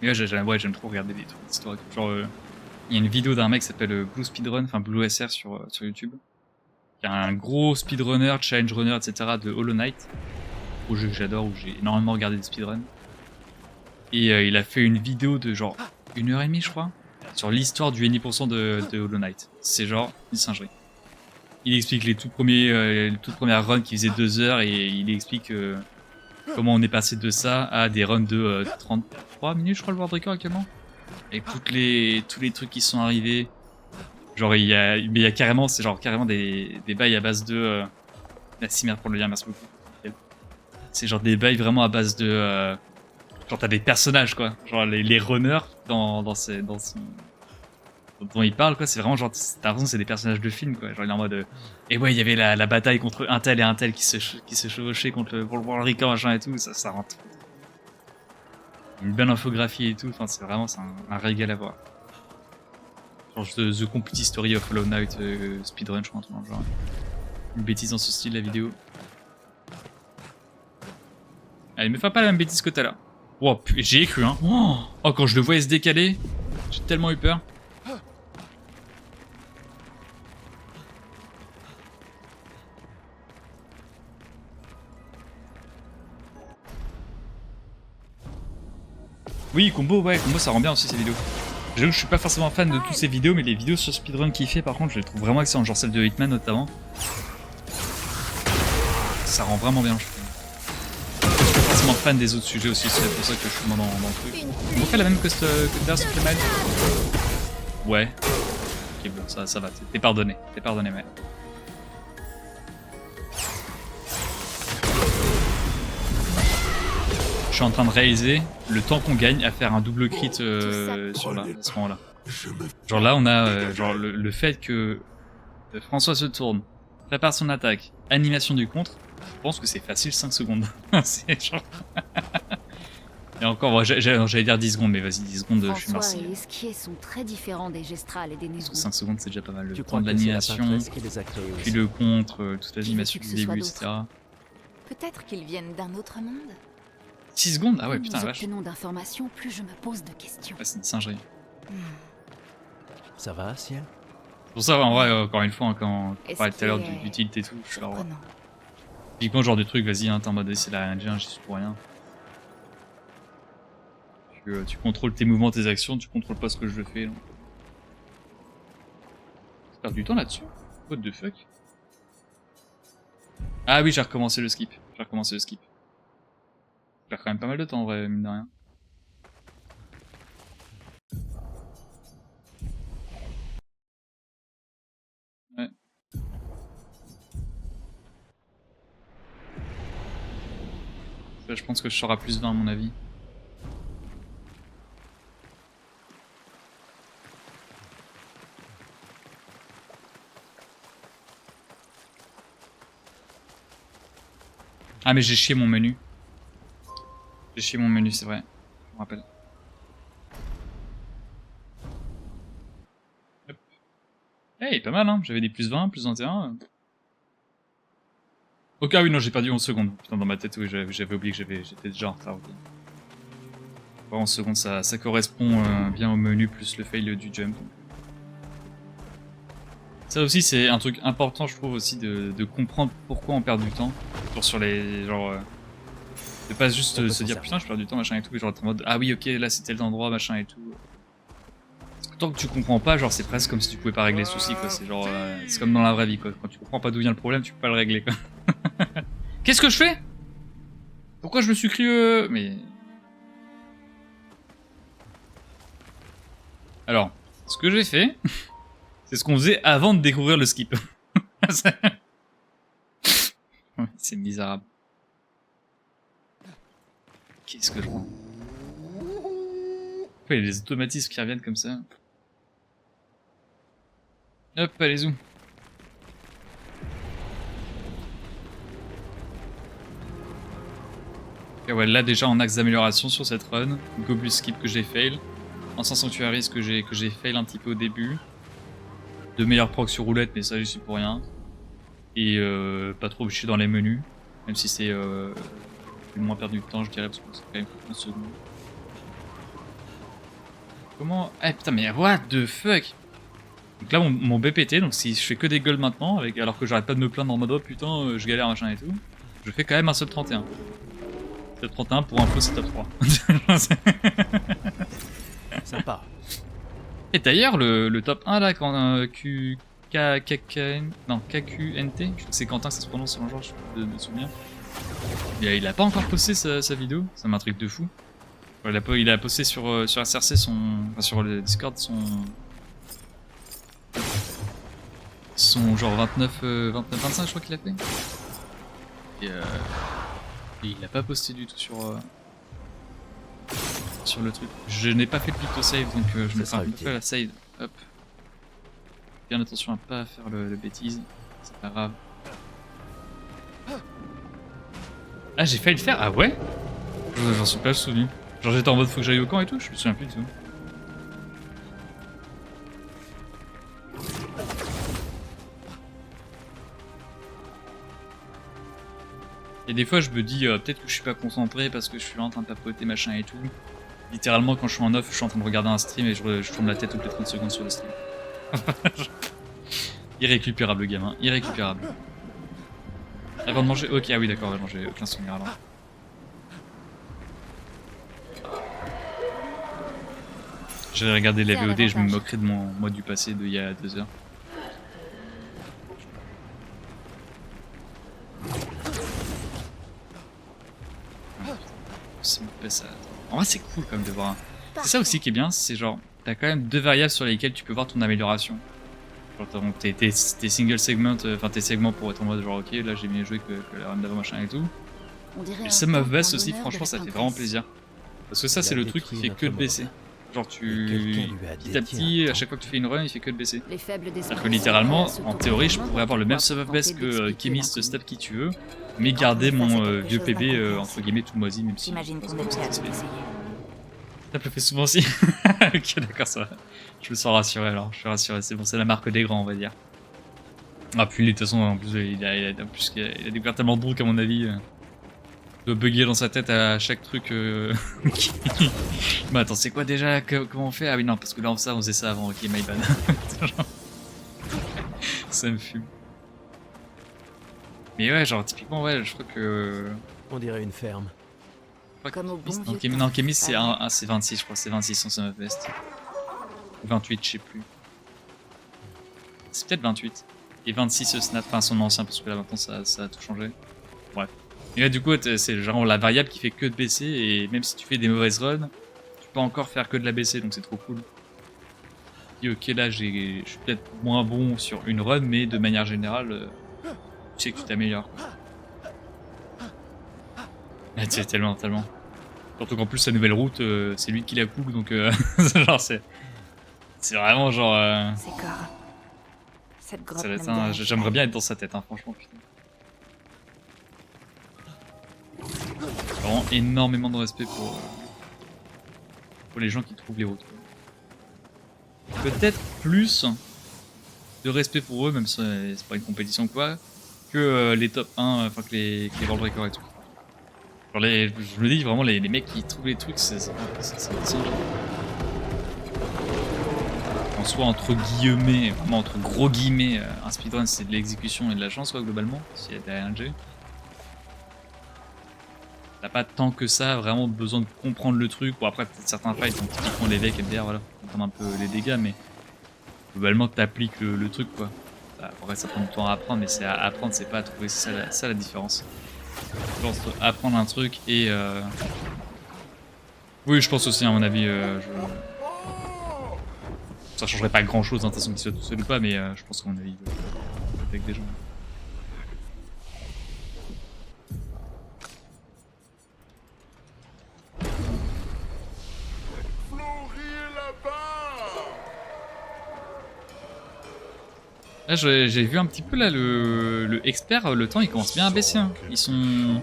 Mais ouais, j'aime trop regarder des trucs historiques. Genre, il y a une vidéo d'un mec qui s'appelle Blue Speedrun, enfin Blue SR sur YouTube. Il y a un gros speedrunner, challenge runner, etc. de Hollow Knight. Au jeu que j'adore, où j'ai énormément regardé des speedruns. Et il a fait une vidéo de genre 1h30 je crois, sur l'histoire du NI% de Hollow Knight. C'est genre une singerie. Il explique les toutes premières runs qui faisaient 2 heures et il explique comment on est passé de ça à des runs de 33 minutes je crois le World Record actuellement. Avec tous les trucs qui sont arrivés. Genre il y a carrément, c'est genre carrément des bails à base de... Merci merde pour le lien, merci beaucoup. C'est genre des bails vraiment à base de... genre t'as des personnages quoi, genre les runners dans ce dont il parle quoi, c'est vraiment genre, t'as l'impression que c'est des personnages de film quoi, genre il est en mode et ouais il y avait la bataille contre un tel et un tel qui se chevauchaient pour le World Record machin et tout, ça rentre. Une belle infographie et tout, enfin c'est vraiment un régal à voir. Genre The Complete History of Hollow Knight Speedrun je crois, genre une bêtise dans ce style la vidéo. Allez, me fais pas la même bêtise que t'as là. Oh, j'y ai cru, hein. Oh, quand je le voyais se décaler, j'ai tellement eu peur. Oui, combo ça rend bien aussi ces vidéos. J'avoue que je suis pas forcément fan de toutes ces vidéos, mais les vidéos sur speedrun qu'il fait, par contre, je les trouve vraiment excellentes, genre celle de Hitman notamment. Ça rend vraiment bien, je trouve. Je suis pas forcément fan des autres sujets aussi, c'est pour ça que je suis moins dans le truc. On refait la même que Thunder Supplement. Ouais. Ok, bon, ça va, t'es pardonné, mais. Je suis en train de réaliser le temps qu'on gagne à faire un double crit sur là, à ce moment-là. Genre là, on a genre le fait que François se tourne, prépare son attaque, animation du contre, je pense que c'est facile 5 secondes. C'est genre... Et encore, bon, j'allais dire 10 secondes, mais vas-y, 10 secondes, je suis François merci. et Esquier sont très différents des Gestrales et des Parce que Nézou. 5 secondes, c'est déjà pas mal. Le Tu temps crois de que c'est la l'animation, peintresse qui les a créés puis aussi. le contre, toute l'animation Qui du veut que ce début, soit etc. Peut-être qu'ils viennent d'un autre monde. 6 secondes? Ah ouais, Plus putain, la nous vache. obtenons d'informations, plus je me pose de questions. Ouais, c'est une singerie. Ça va, Ciel? C'est pour ça, en vrai, encore une fois, hein, quand on Est-ce parlait tout à l'heure qu'il est du tilt et tout, je suis là, ouais. Surprenant. Typiquement, genre de truc, vas-y, hein, t'es en mode c'est la RNG, j'y suis pour rien. Tu contrôles tes mouvements, tes actions, tu contrôles pas ce que je fais. Donc. Je perds du temps là-dessus. What the fuck? Ah oui, j'ai recommencé le skip. Je perds quand même pas mal de temps en vrai, mine de rien. Ouais. Là, je pense que je serai à plus 20 à mon avis. Ah mais j'ai chié mon menu. J'ai chié mon menu, c'est vrai. Je me rappelle. Hop. Hey, pas mal hein, j'avais des plus 20, plus 21. Ok, ah oui, non, j'ai perdu 11 secondes. Putain, dans ma tête, oui, j'avais oublié que j'étais déjà en retard. Okay. 11 secondes, ça correspond bien au menu plus le fail du jump. Donc. Ça aussi, c'est un truc important, je trouve, aussi, de comprendre pourquoi on perd du temps. Genre sur les... genre... de pas juste se dire, putain, je perds du temps, machin et tout, et genre en mode, ah oui, ok, là, c'est tel endroit, machin et tout. Tant que tu comprends pas, genre, c'est presque comme si tu pouvais pas régler le souci, quoi. C'est genre... c'est comme dans la vraie vie, quoi. Quand tu comprends pas d'où vient le problème, tu peux pas le régler, quoi. Qu'est-ce que je fais? Pourquoi je me suis crié mais... Alors, ce que j'ai fait, c'est ce qu'on faisait avant de découvrir le skip. C'est misérable. Qu'est-ce que je prends? Pourquoi il y a des automatismes qui reviennent comme ça? Hop, allez-y. Et ouais, là déjà en axe d'amélioration sur cette run. Gobus Skip que j'ai fail. Ancien Sanctuaris que j'ai fail un petit peu au début. De meilleurs procs sur roulette, mais ça j'y suis pour rien. Et pas trop boucher dans les menus. Même si c'est le moins perdu de temps, je dirais, parce que c'est quand même 1 seconde. Comment... Eh putain, mais what the fuck? Donc là, mon BPT, donc si je fais que des gueules maintenant, alors que j'arrête pas de me plaindre en mode oh putain, je galère machin et tout, je fais quand même un sub 31. Sub 31 pour info, c'est top 3. Sympa. Et d'ailleurs, le top 1 là, quand KQNT, je crois que c'est Quentin que ça se prononce selon genre, je me souviens. Il a pas encore posté sa vidéo, ça m'intrigue de fou. Il a posté sur SRC sur le Discord son genre 29-25 je crois qu'il a fait. Et il a pas posté du tout sur le truc. Je n'ai pas fait le picto save donc je me fais un peu la save. Hop. Bien attention à pas faire le bêtise, c'est pas grave. Ah j'ai failli le faire, ah ouais? J'en suis pas souvenu. Genre j'étais en mode faut que j'aille au camp et tout, je me souviens plus du tout. Et des fois je me dis peut-être que je suis pas concentré parce que je suis là en train de papoter machin et tout. Littéralement quand je suis en off, je suis en train de regarder un stream et je tourne la tête toutes les 30 secondes sur le stream. Irrécupérable le gamin, irrécupérable. Avant de manger, ok, ah oui d'accord, j'ai aucun souvenir alors. J'avais regardé les VOD et je me moquerais de moi du passé d'il y a 2 heures. En vrai c'est cool quand même de voir. C'est ça aussi qui est bien, c'est genre t'as quand même 2 variables sur lesquelles tu peux voir ton amélioration. Genre tes single segments, enfin tes segments pour être en mode genre ok là j'ai bien joué que la run d'avant machin et tout. Et le sum of best aussi franchement ça fait vraiment plaisir. Parce que ça c'est le truc qui fait que de baisser. Genre petit à petit, à chaque fois que tu fais une run, il fait que de baisser. C'est-à-dire que littéralement, en théorie, je pourrais avoir le même sum of best que Chemist, Step qui tu veux, mais garder mon vieux PB entre guillemets tout moisi, même si... J'imagine qu'on est prêt à tout essayer. Step le fait souvent aussi. Ok d'accord ça va. Je me sens rassuré alors, je suis rassuré, c'est bon, c'est la marque des grands on va dire. Ah puis de toute façon, en plus il a découvert tellement de trucs à mon avis. De bugger dans sa tête à chaque truc Bah attends c'est quoi déjà, comment on fait? Ah oui non parce que là on faisait ça avant, ok my bad. Ça me fume. Mais ouais genre typiquement ouais je crois que... On dirait une ferme. Comme au bon Non Chemist c'est 26 je crois, c'est 26 son sum of best. Ou 28 je sais plus. C'est peut-être 28. Et 26 snap, enfin son ancien parce que là maintenant ça a tout changé. Bref. Et là du coup c'est genre la variable qui fait que de baisser et même si tu fais des mauvaises runs, tu peux encore faire que de la baisser donc c'est trop cool. Et ok là je suis peut-être moins bon sur une run mais de manière générale tu sais que tu t'améliores. C'est tellement. Surtout qu'en plus sa nouvelle route c'est lui qui la cook donc genre c'est vraiment genre... C'est corps. Cette grotte Ça va être ne me dérange j'aimerais pas. bien être dans sa tête hein, franchement putain. Vraiment énormément de respect pour les gens qui trouvent les routes. Peut-être plus de respect pour eux, même si c'est pas une compétition ou quoi, que les top 1, enfin que les world records et tout. Genre je me dis vraiment les mecs qui trouvent les trucs, c'est en soi entre guillemets, vraiment entre gros guillemets, un speedrun c'est de l'exécution et de la chance quoi globalement, s'il y a derrière un G. T'as pas tant que ça vraiment besoin de comprendre le truc. Bon après peut-être certains fights donc typiquement les decks MDR voilà, comprendre un peu les dégâts mais globalement t'appliques le truc quoi. Après ça prend du temps à apprendre mais c'est à apprendre, c'est pas à trouver, c'est ça la différence. Entre apprendre un truc et oui je pense aussi à mon avis ça changerait pas grand chose hein, de toute façon qu'il soit tout seul ou pas mais je pense qu'à mon avis avec des gens. Là j'ai vu un petit peu là le expert, le temps il commence bien à baisser hein. Ils sont...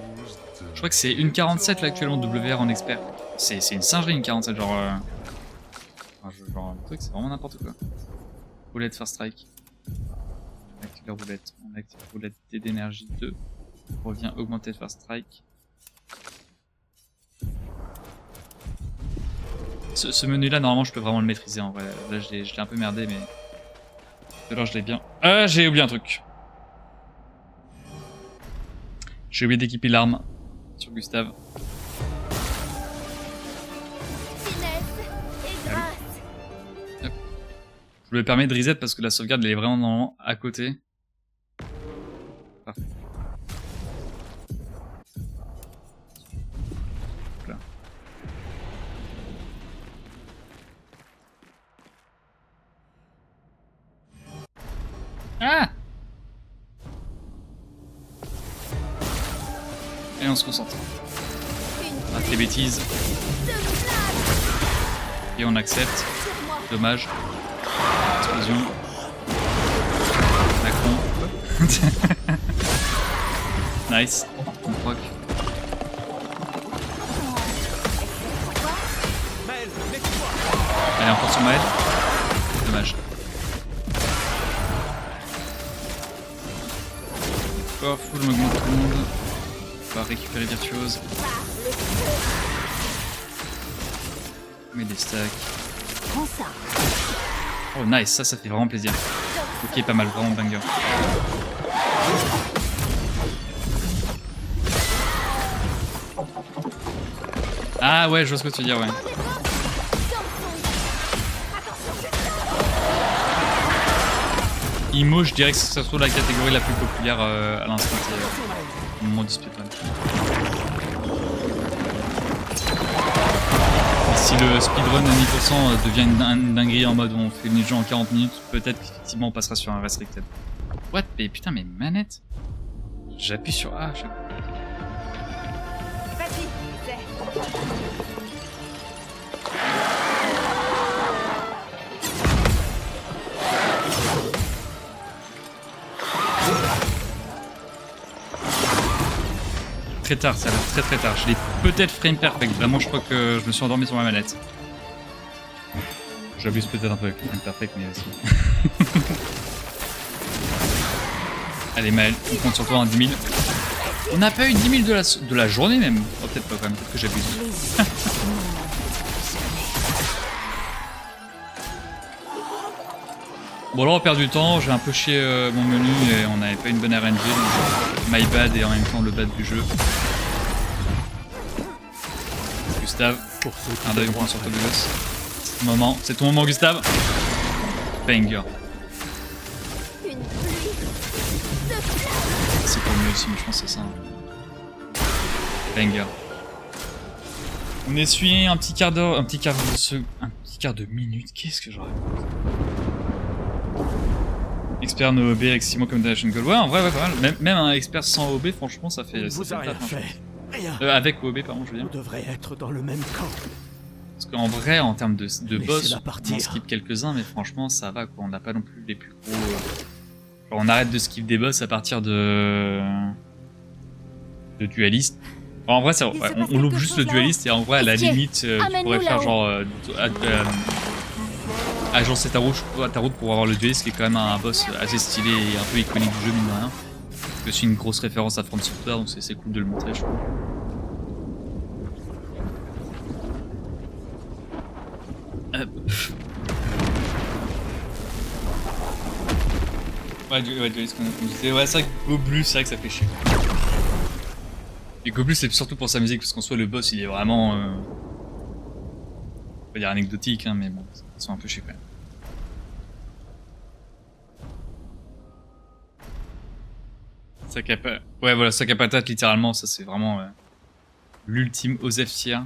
Je crois que c'est une 47 là actuellement WR en expert. C'est une singerie une 47, genre... genre un truc, c'est vraiment n'importe quoi. Roulette First Strike. On active la roulette. On active la roulette d'énergie 2. On revient augmenter First Strike. Ce menu là, normalement, je peux vraiment le maîtriser en vrai. Là, je l'ai un peu merdé, mais... Alors, je l'ai bien. Ah, j'ai oublié un truc. J'ai oublié d'équiper l'arme sur Gustave. Hop. Je me permets de reset parce que la sauvegarde elle est vraiment normalement à côté. Parfait. Là. Ah! Et on se concentre. Rate les bêtises. Et on accepte. Dommage. Explosion. Macron. Nice. On proc. Allez, encore sur Maël. Dommage. Oh, full m'augmente tout le monde. On va récupérer Virtuose. Met des stacks. Oh nice, ça fait vraiment plaisir. Ok, pas mal, vraiment banger. Ah ouais, je vois ce que tu veux dire, ouais. Imo, je dirais que c'est surtout la catégorie la plus populaire à l'instant T, au moment du speedrun. Si le speedrun à 10% devient une dinguerie en mode où on fait une jeu en 40 minutes, peut-être qu'effectivement on passera sur un restricted. What? Mais putain, mes manettes! J'appuie sur A à chaque fois. Vas-y, Très tard, ça a l'air très tard. Je l'ai peut-être frame perfect. Vraiment, je crois que je me suis endormi sur ma manette. J'abuse peut-être un peu avec le frame perfect, mais aussi. Allez, Maël, on compte sur toi en 10 000. On n'a pas eu 10 000 de la journée même. Oh, peut-être pas quand même, peut-être que j'abuse. Bon, là, on perd du temps. J'ai un peu chié mon menu et on n'avait pas une bonne RNG. Donc, my bad et en même temps le bad du jeu. Gustave, un deuil point sur ton gosse. C'est ton moment, Gustave. Banger. C'est pas mieux aussi, mais je pense que c'est ça. Banger. On essuie un petit quart d'heure, un petit quart de minute. Qu'est-ce que je raconte? Expert no OB avec 6 mois comme Donation Gold. Ouais, en vrai, ouais, pas mal. Même un expert sans OB, franchement, ça fait. Vous Ça a fait rien fait. Rien. Avec OB, pardon, je veux dire. Vous devrez être dans le même camp. Parce qu'en vrai, en termes de boss, partir. on skip quelques-uns, mais franchement, ça va quoi. On n'a pas non plus les plus gros. Genre, on arrête de skip des boss à partir de dualistes. En vrai, ouais, on loupe juste le dualiste et en vrai, à la limite, tu pourrais faire genre. Agencer ta route pour avoir le dueliste qui est quand même un boss assez stylé et un peu iconique du jeu, mine de rien. C'est aussi une grosse référence à From Software, donc c'est cool de le montrer, je trouve. Ouais, dueliste comme on disait. Ouais, c'est vrai que Goblus, c'est vrai que ça fait chier. Et Goblus, c'est surtout pour sa musique, parce qu'en soi, le boss, il est vraiment. On va dire anecdotique, hein, mais bon, ils sont un peu chiés quand même. Ouais, voilà, sac à patate, littéralement, ça c'est vraiment l'ultime Osef tier.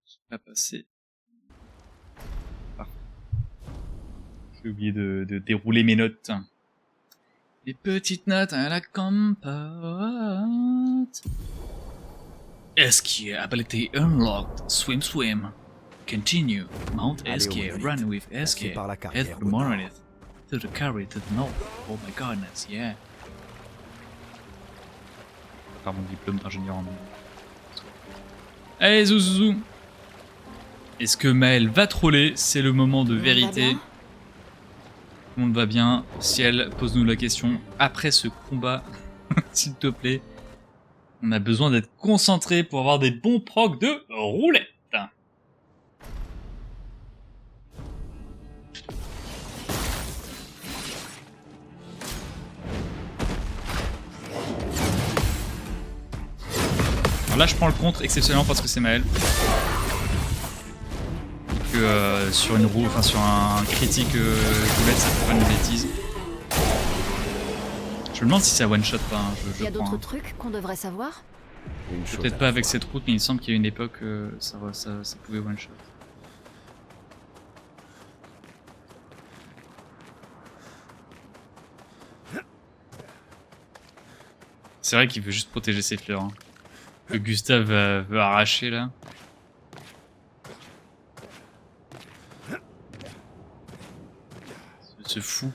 Je vais pas passer. Parfait. J'ai oublié de dérouler mes notes. Les petites notes à la compote. SK ability unlocked. Swim, swim. Continue. Mount SK. Run with SK. Head for Monolith. To the carry to the north. Oh my goodness, yeah. faire mon diplôme d'ingénieur en... Allez, Zouzou. Est-ce que Maël va troller? C'est le moment de vérité. Tout le monde va bien. Ciel, pose-nous la question. Après ce combat, s'il te plaît, on a besoin d'être concentré pour avoir des bons procs de roulette. Alors là, je prends le contre exceptionnellement parce que c'est Maël. Et que sur une roue, enfin sur un critique roulette, ça fait pas une bêtise. Je me demande si c'est à one shot pas. Hein, Il y a d'autres trucs qu'on devrait savoir? Peut-être pas avec cette route, mais il me semble qu'il y a une époque ça pouvait one shot. C'est vrai qu'il veut juste protéger ses fleurs. Hein. Que Gustave veut arracher là. Ce fou.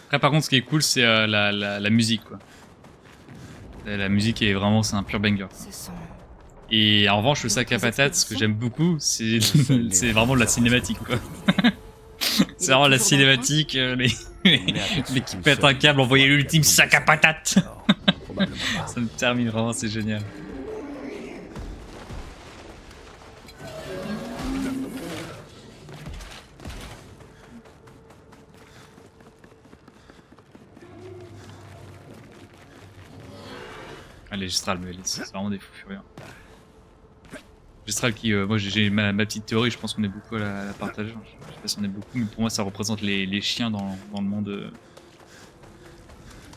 Après par contre ce qui est cool c'est la musique quoi. La musique est vraiment, c'est un pur banger. Et en revanche le sac à patates, ce que j'aime beaucoup, c'est vraiment de la cinématique quoi. C'est vraiment la cinématique, les qui pètent un câble, envoyer l'ultime sac à patates. Ça me termine vraiment, c'est génial. Allez, Gistral, mais c'est vraiment des fous furieux. Gistral qui, moi j'ai ma petite théorie, je pense qu'on est beaucoup à la partager. Je sais pas si on est beaucoup, mais pour moi ça représente les chiens dans le monde.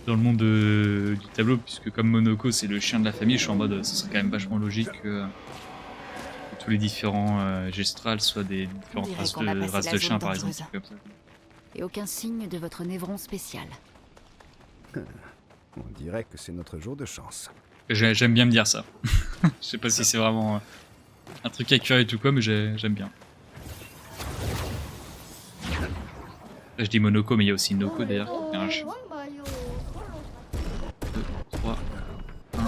Dans le monde du tableau, puisque comme Monoko c'est le chien de la famille, je suis en mode ce serait quand même vachement logique que tous les différents Gestrals soient des différentes races de chiens par exemple. Comme ça. Et aucun signe de votre névron spécial. On dirait que c'est notre jour de chance. J'aime bien me dire ça. Je sais pas si c'est vraiment un truc accurate ou quoi, mais j'aime bien. Là je dis Monoko, mais il y a aussi Noko d'ailleurs. Il y a un chien. 2, 3, 1.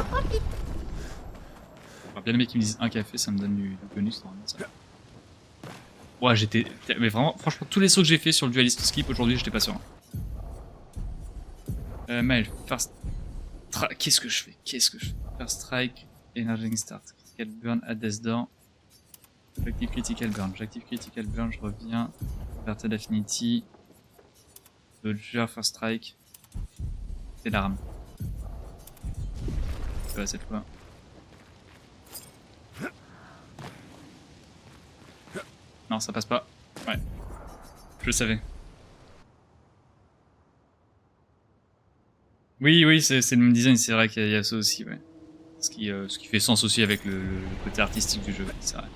J'aurais bien aimé qu'ils me disent un café, ça me donne du bonus normalement ça. Ouais, j'étais. Mais vraiment, franchement, tous les sauts que j'ai fait sur le dualist skip aujourd'hui, j'étais pas sûr. Maël, first. Qu'est-ce que je fais? First strike, Energy Start, Critical Burn, Hades Door. J'active Critical Burn, je reviens. Verted Affinity. Dodger, First Strike. C'est l'arme. Voilà cette fois. Non, ça passe pas. Ouais. Je le savais. Oui, c'est le même design, c'est vrai qu'il y a ça aussi, ouais. Ce qui fait sens aussi avec le côté artistique du jeu, c'est vrai.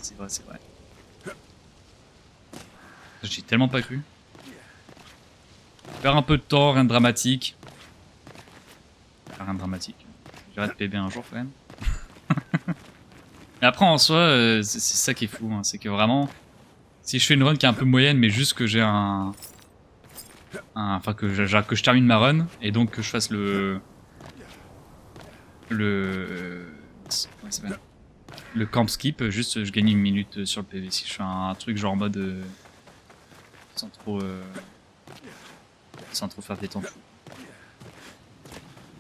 C'est vrai. J'ai tellement pas cru. Faire un peu de temps, rien de dramatique. Rien de dramatique. J'arrête PB un jour quand même. Mais après en soi, c'est ça qui est fou, hein. C'est que vraiment, si je fais une run qui est un peu moyenne, mais juste que j'ai enfin que je termine ma run, et donc que je fasse le camp skip, juste je gagne une minute sur le PV. Si je fais un truc genre en mode sans trop faire des temps fous.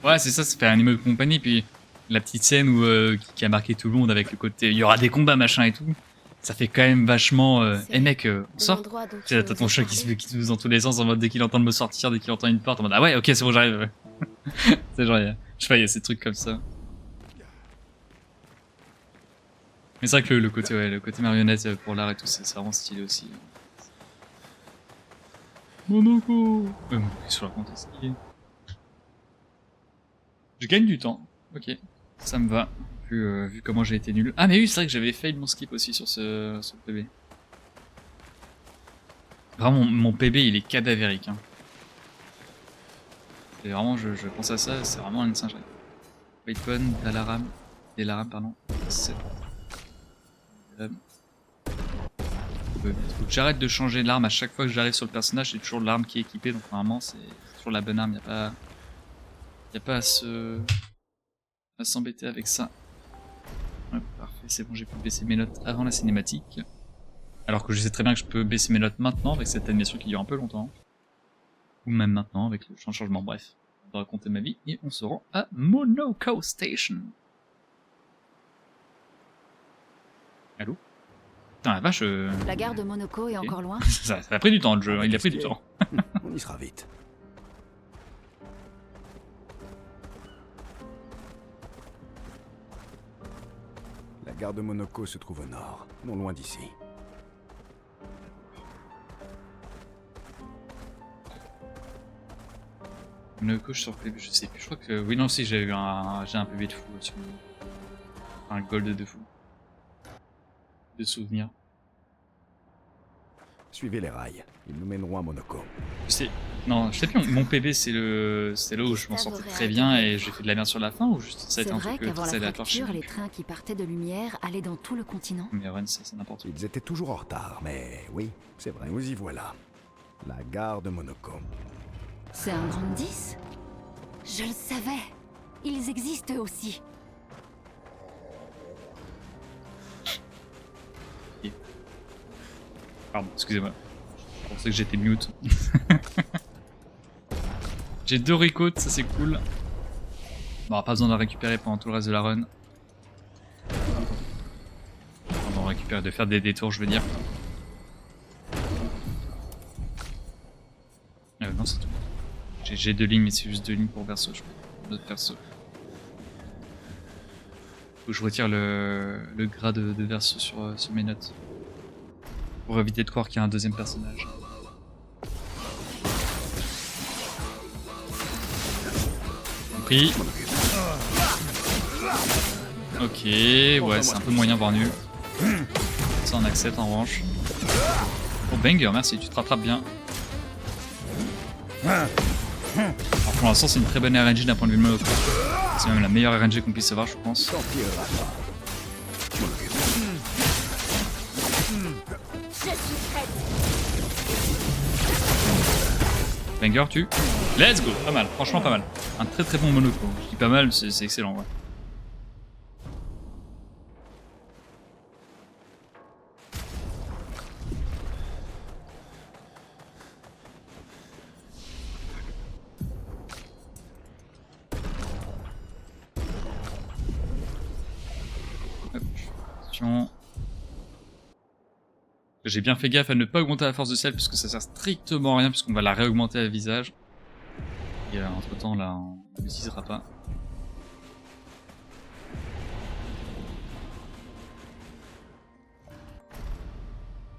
Ouais, c'est ça fait un immeuble de compagnie, puis la petite scène où qui a marqué tout le monde avec le côté il y aura des combats machin et tout, ça fait quand même vachement mec, on sort. T'as ton chat qui se bouge dans tous les sens en mode dès qu'il entend me sortir, dès qu'il entend une porte en mode ah ouais ok c'est bon j'arrive. Ouais. C'est genre je sais pas, il y a ces trucs comme ça. Mais c'est vrai que le côté marionnette pour l'art et tout c'est vraiment stylé aussi. Monoko. Sur la compte c'est stylé. Je gagne du temps, ok, ça me va, vu comment j'ai été nul. Ah mais oui, c'est vrai que j'avais fail mon skip aussi sur ce PB. Vraiment, mon PB il est cadavérique. Hein. Et vraiment, je pense à ça, c'est vraiment une singerie. Waypon, Dalaram, pardon. 7. Faut que j'arrête de changer l'arme à chaque fois que j'arrive sur le personnage, c'est toujours l'arme qui est équipée, donc normalement c'est toujours la bonne arme, y a Y a pas à s'embêter avec ça. Ouais, parfait, c'est bon, j'ai pu baisser mes notes avant la cinématique. Alors que je sais très bien que je peux baisser mes notes maintenant avec cette animation qui dure un peu longtemps. Ou même maintenant avec le changement, bref. On va raconter ma vie et on se rend à Monoko Station. Allô? Putain la vache... La gare de Monoko est Ok. encore loin? ça a pris du temps le jeu, il a pris du temps. On y sera vite. La gare de Monoko se trouve au nord, non loin d'ici. Monoko, je suis sur PV, je sais plus, je crois que... Oui non si, j'ai un PV de fou sur un gold de fou. De souvenirs. Suivez les rails, ils nous mèneront à Monoko. Je sais... Non, je sais plus, mon PV c'est là où je m'en sortais très bien et j'ai fait de la merde sur la fin ou juste ça a C'est été un vrai truc qu'avant très la aléatoire chez fracture, moi. les trains qui partaient de Lumière allaient dans tout le continent. Mais Ren, c'est n'importe quoi. Ils étaient toujours en retard, mais oui, c'est vrai, nous y voilà. La gare de Monoko. C'est un grand 10? Je le savais. Ils existent eux aussi. Pardon, excusez-moi. Je pensais que j'étais mute. J'ai 2 recotes, ça c'est cool. Bon, pas besoin de la récupérer pendant tout le reste de la run. On va récupérer, de faire des détours, je veux dire. Non, c'est tout. J'ai 2 lignes, mais c'est juste 2 lignes pour perso, je crois. D'autres perso. Faut que je retire le grade de verso sur mes notes. Pour éviter de croire qu'il y a un deuxième personnage. Compris. Ok, ouais, c'est un peu moyen voire nul. Ça on accepte en revanche. Oh banger, merci, tu te rattrapes bien. Alors pour l'instant c'est une très bonne RNG d'un point de vue Monoko. C'est même la meilleure RNG qu'on puisse avoir je pense. Banger tu. Let's go, pas mal, franchement pas mal. Un très très bon Monoko. Je dis pas mal, c'est excellent ouais. Hop, attention. J'ai bien fait gaffe à ne pas augmenter la force de sel puisque ça sert strictement à rien puisqu'on va la réaugmenter à visage. Et entre temps là on n'utilisera pas.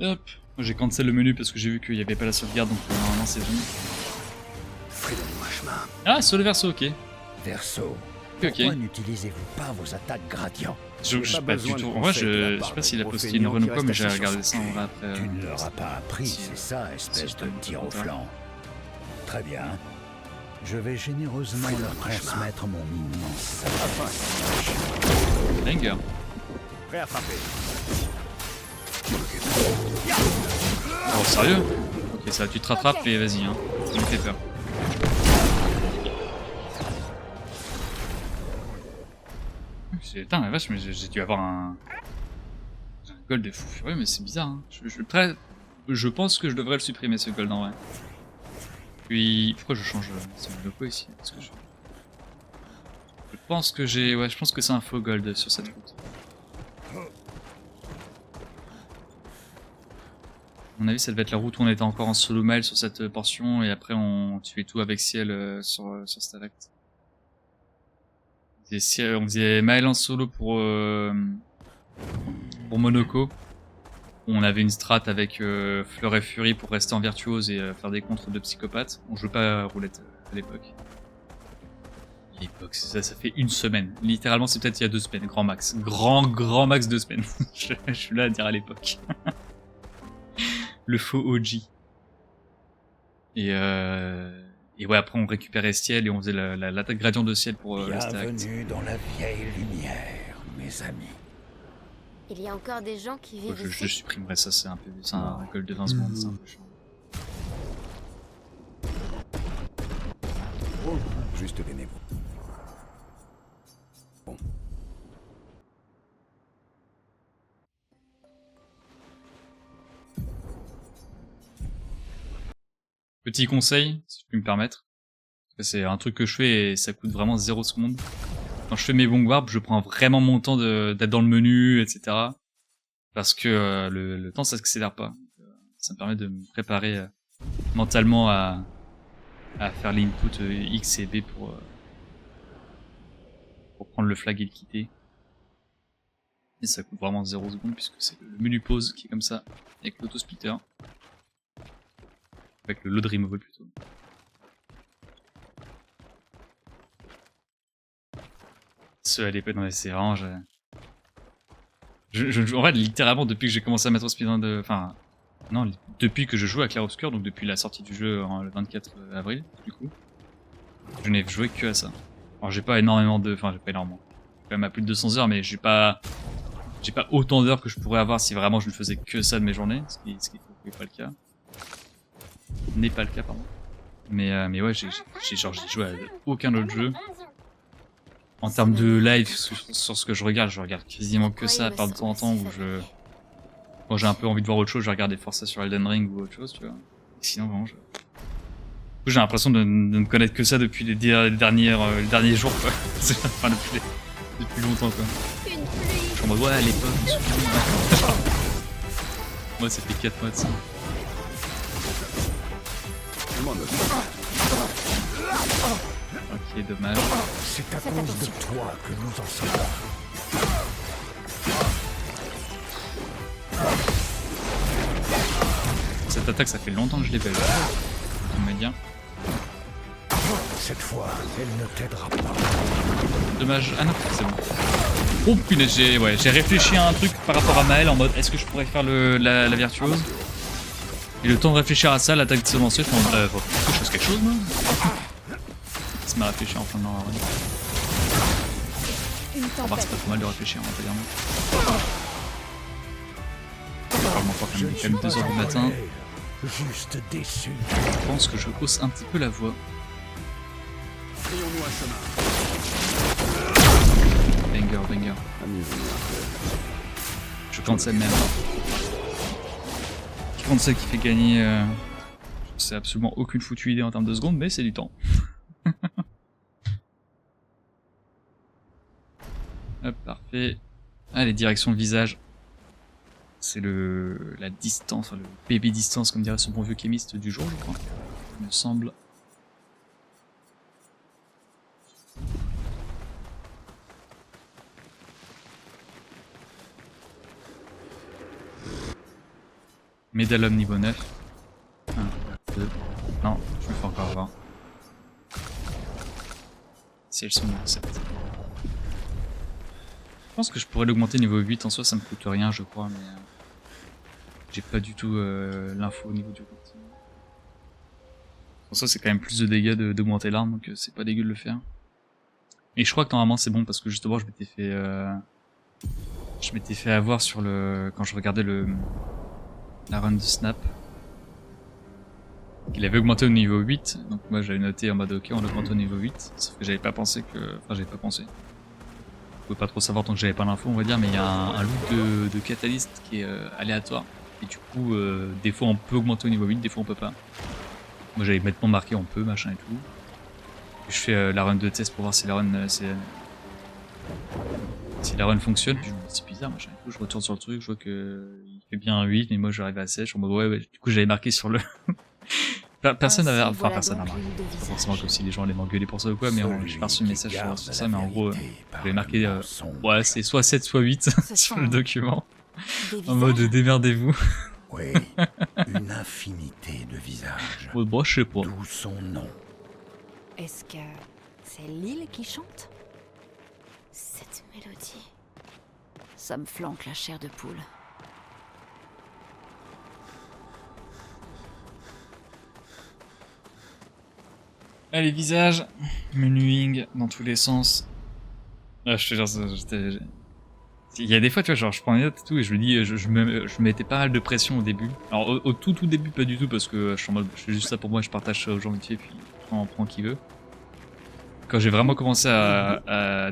Hop, j'ai cancel le menu parce que j'ai vu qu'il n'y avait pas la sauvegarde donc normalement c'est fini. Frayez-moi chemin. Ah, sur le verso, ok. Verso, Ok. pourquoi n'utilisez-vous pas vos attaques gradients? Je sais pas du tout. En vrai, je sais pas s'il a posté une run ou quoi, mais j'ai regardé ça en vrai après. Tu ne leur as pas appris, c'est ça, espèce de tir au flanc. Très bien. Je vais généreusement leur transmettre mon immense savoir. Banger. Prêt à frapper. Oh, sérieux? Ok, ça, tu te rattrapes et vas-y, hein. Ça me fait peur. Putain, la vache, mais j'ai dû avoir un gold de fou furieux, mais c'est bizarre, hein. Je pense que je devrais le supprimer, ce gold, en vrai. Puis, pourquoi je change ce logo ici? Parce que je pense que j'ai... Ouais, je pense que c'est un faux gold sur cette route. À mon avis, ça devait être la route où on était encore en solo mile sur cette portion, et après on tuait tout avec ciel sur Starect. On faisait mile en solo pour Monoko. On avait une strat avec Fleur et Fury pour rester en virtuose et faire des contres de psychopathes. On jouait pas à roulette à l'époque. L'époque, ça fait une semaine. Littéralement, c'est peut-être il y a 2 semaines, grand max. Grand max 2 semaines. Je suis là à dire à l'époque. Le faux OG. Et ouais, après on récupérait Ciel et on faisait l'attaque gradient de Ciel pour le Starect. Bienvenue dans la vieille lumière, mes amis. Il y a encore des gens qui vivent Je ici. supprimerai ça, c'est un peu... C'est un gold de 20 secondes, c'est un peu chiant. Juste des névos. Petit conseil, si je puis me permettre. C'est un truc que je fais et ça coûte vraiment 0 secondes. Quand je fais mes bong warp, je prends vraiment mon temps d'être dans le menu, etc. Parce que le temps, ça s'accélère pas. Ça me permet de me préparer mentalement à faire l'input X et B pour prendre le flag et le quitter. Et ça coûte vraiment 0 secondes puisque c'est le menu pause qui est comme ça, avec l'auto-splitter. Avec le load removal plutôt. À l'épée, non mais c'est vraiment... en fait, littéralement, depuis que j'ai commencé à mettre au speedrun de... Enfin, non, depuis que je joue à Clair Obscur, donc depuis la sortie du jeu le 24 avril, du coup, je n'ai joué que à ça. Alors j'ai pas énormément de... Enfin, j'ai pas énormément. J'ai quand même à plus de 200 heures, mais j'ai pas autant d'heures que je pourrais avoir si vraiment je ne faisais que ça de mes journées, ce qui n'est pas le cas. N'est pas le cas, pardon. Mais ouais, j'ai joué à aucun autre jeu. En termes de live, sur ce que je regarde quasiment que ça, à part de temps en temps où quand j'ai un peu envie de voir autre chose, je regarde des Forza sur Elden Ring ou autre chose, tu vois. Et sinon, vraiment, j'ai l'impression de ne connaître que ça depuis les derniers jours, quoi. Enfin, depuis longtemps, quoi. Je suis en mode, ouais, à l'époque, je me souviens. Moi, ça fait 4 mois de ça. Ok, dommage. C'est à cause de toi que nous en sommes là. Cette attaque, ça fait longtemps que je l'ai pas eu. On me dire. Cette fois, elle ne t'aidera pas. Dommage. Ah non, c'est bon. Oh punaise, j'ai réfléchi à un truc par rapport à Maël en mode est-ce que je pourrais faire la virtuose. Et le temps de réfléchir à ça, l'attaque de semencier, je pense faut que je fasse quelque chose, moi. Ça m'a réfléchi en fin de l'an. On va c'est pas trop mal de réfléchir, on va dire. Quand même 2 heures du matin. Juste déçu. Je pense que je hausse un petit peu la voix. Banger. Je cancel même. Je cancel qui fait gagner. Je sais absolument aucune foutue idée en termes de secondes, mais c'est du temps. Hop, parfait. Allez, direction le visage. C'est la distance, enfin, le baby distance, comme dirait ce bon vieux chimiste du jour, je crois. Il me semble. Médalum niveau 9. 1, 2. Non, je me fais encore avoir. Si elles sont niveau 7. Je pense que je pourrais l'augmenter niveau 8 en soi, ça me coûte rien, je crois, mais j'ai pas du tout l'info au niveau du route. En soi, c'est quand même plus de dégâts d'augmenter l'arme, donc c'est pas dégueu de le faire. Et je crois que normalement c'est bon parce que justement je m'étais fait avoir sur quand je regardais la run de Snap. Il avait augmenté au niveau 8, donc moi j'avais noté en mode ok on l'augmente au niveau 8, sauf que j'avais pas pensé je pouvais pas trop savoir tant que j'avais pas l'info on va dire, mais il y a un loot de catalyst qui est aléatoire, et du coup des fois on peut augmenter au niveau 8, des fois on peut pas. Moi j'avais maintenant marqué on peut, machin et tout. Et je fais la run de test pour voir si la run fonctionne, puis je me dis c'est bizarre machin et tout, je retourne sur le truc, je vois que il fait bien un 8, mais moi j'arrive à 16, je me dis ouais, du coup j'avais marqué sur le... Personne n'a remarqué, forcément comme si les gens allaient m'engueuler pour ça ou quoi, mais j'ai pas reçu un message sur ça, mais en gros j'avais marqué ouais c'est soit 7 soit 8 sur le document, en mode démerdez-vous. Oui, une infinité de visages. Bon, je sais pas. D'où son nom. Est-ce que c'est l'île qui chante? Cette mélodie. Ça me flanque la chair de poule. Allez, visage, menuing dans tous les sens. Ah, je te jure, il y a des fois, tu vois, genre je prends les notes et tout, et je me dis, je mettais pas mal de pression au début. Alors au tout début, pas du tout, parce que je suis en mode, je fais juste ça pour moi, je partage ça aux gens vite fait, puis on prend qui veut. Quand j'ai vraiment commencé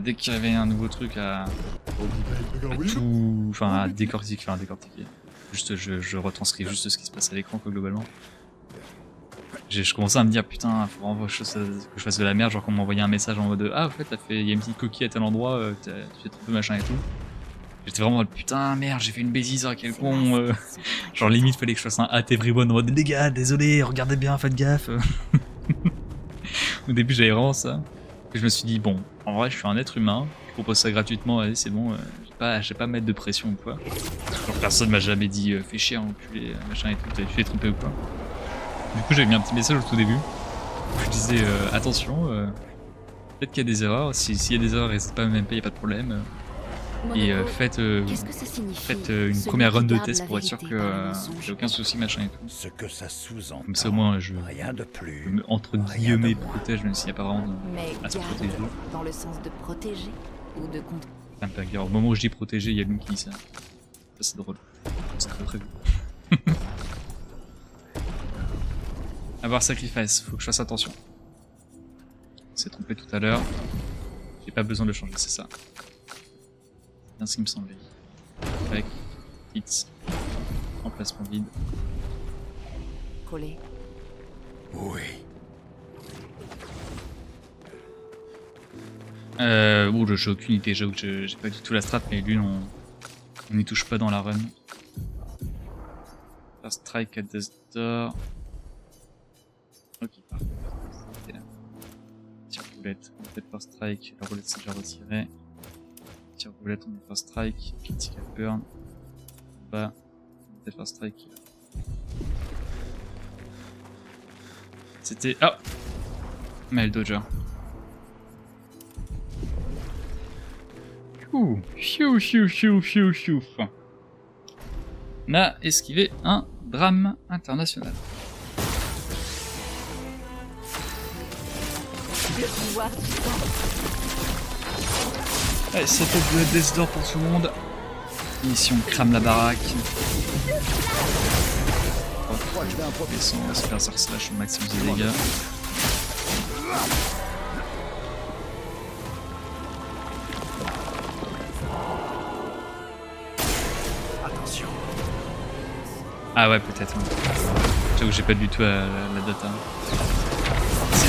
dès qu'il y avait un nouveau truc à décortiquer. Juste, je retranscris juste ce qui se passe à l'écran, quoi, globalement. Je commençais à me dire putain, faut vraiment que je fasse de la merde, genre qu'on m'envoyait un message en mode ah en fait il y a une petite coquille à tel endroit, tu fais trop peu machin et tout. J'étais vraiment en mode putain merde, j'ai fait une bêtise, quel con. Genre limite fallait que je fasse un at everyone en mode les gars, désolé, regardez bien, faites gaffe. Au début j'avais vraiment ça. Et je me suis dit bon, en vrai je suis un être humain, je propose ça gratuitement, allez c'est bon, je vais pas mettre de pression ou quoi. Genre personne m'a jamais dit fais chier, enculé, machin et tout, tu t'es trompé ou quoi. Du coup j'avais mis un petit message au tout début. Je disais attention, peut-être qu'il y a des erreurs, s'il y a des erreurs n'hésitez pas à m'MP, y a pas de problème. Et faites une première run de test pour être sûr qu'il n'y a aucun souci machin et tout. Ce que ça sous-entend. Comme ça au moins je Rien de plus. me, entre guillemets protège même s'il n'y a pas vraiment à se protéger. Dans le sens de protéger ou de contre. Un peu au moment où je dis protéger, il y a Lune qui dit ça. Ça c'est drôle. C'est très prévu. Avoir sacrifice, faut que je fasse attention. On s'est trompé tout à l'heure. J'ai pas besoin de le changer, c'est ça. C'est bien ce qui me semblait. Avec hits. Emplacement vide. Coller. Oui. Bon, j'ai aucune idée, j'avoue que j'ai pas du tout la strat, mais Lune, on n'y touche pas dans la run. First strike at death door. Ok, parfait. Tire roulette, on fait first strike, la roulette c'est déjà retiré. Tire roulette, on met first strike, critical burn. Bas, on fait first strike. C'était. Ah! Mail Dodger. Chou, chou, chou, chou, chou. On a esquivé un drame international. Le pouvoir du sang. Allez, c'était de Death Door pour tout le monde. Ici on crame la baraque. Et son Berserk Slash au maximum de dégâts. Attention. Ah ouais, peut-être. Ouais. J'avoue que j'ai pas du tout la data.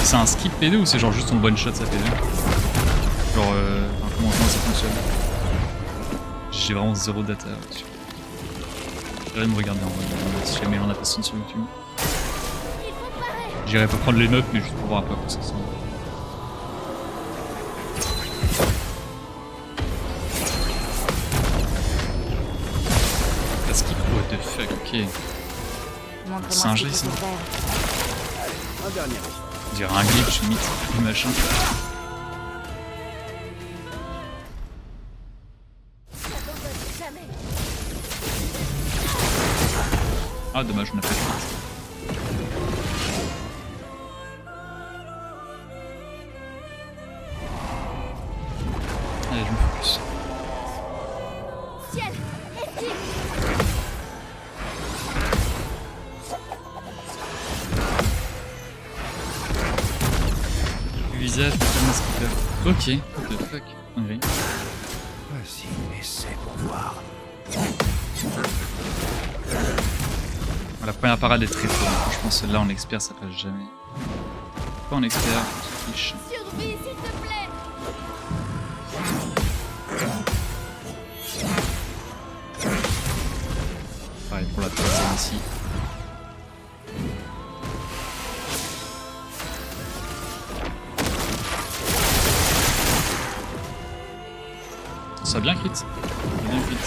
C'est un skip P2 ou c'est genre juste on one shot sa P2? Genre, comment ça fonctionne? J'ai vraiment zéro data là-dessus. J'irai me regarder en vrai, si jamais on a personne sur YouTube. J'irai pas prendre les notes, mais juste pour voir à quoi ça ressemble. La skip, what the fuck, ok. C'est un jeu, ça. Un dernier. On dirait un glitch, limite, du machin. Ah dommage, on a pas de chance. Allez, je me focus. Ciel, Du visage, totalement skipper. Ok, what the fuck. Oui. Vas-y, essaie pour voir. La première parade est très forte. Franchement, celle-là en expert, ça passe jamais. Pas en expert, on se fiche. survie, s'il te plaît. Pareil pour la troisième ici. Ça a bien crit. Ça a bien crit.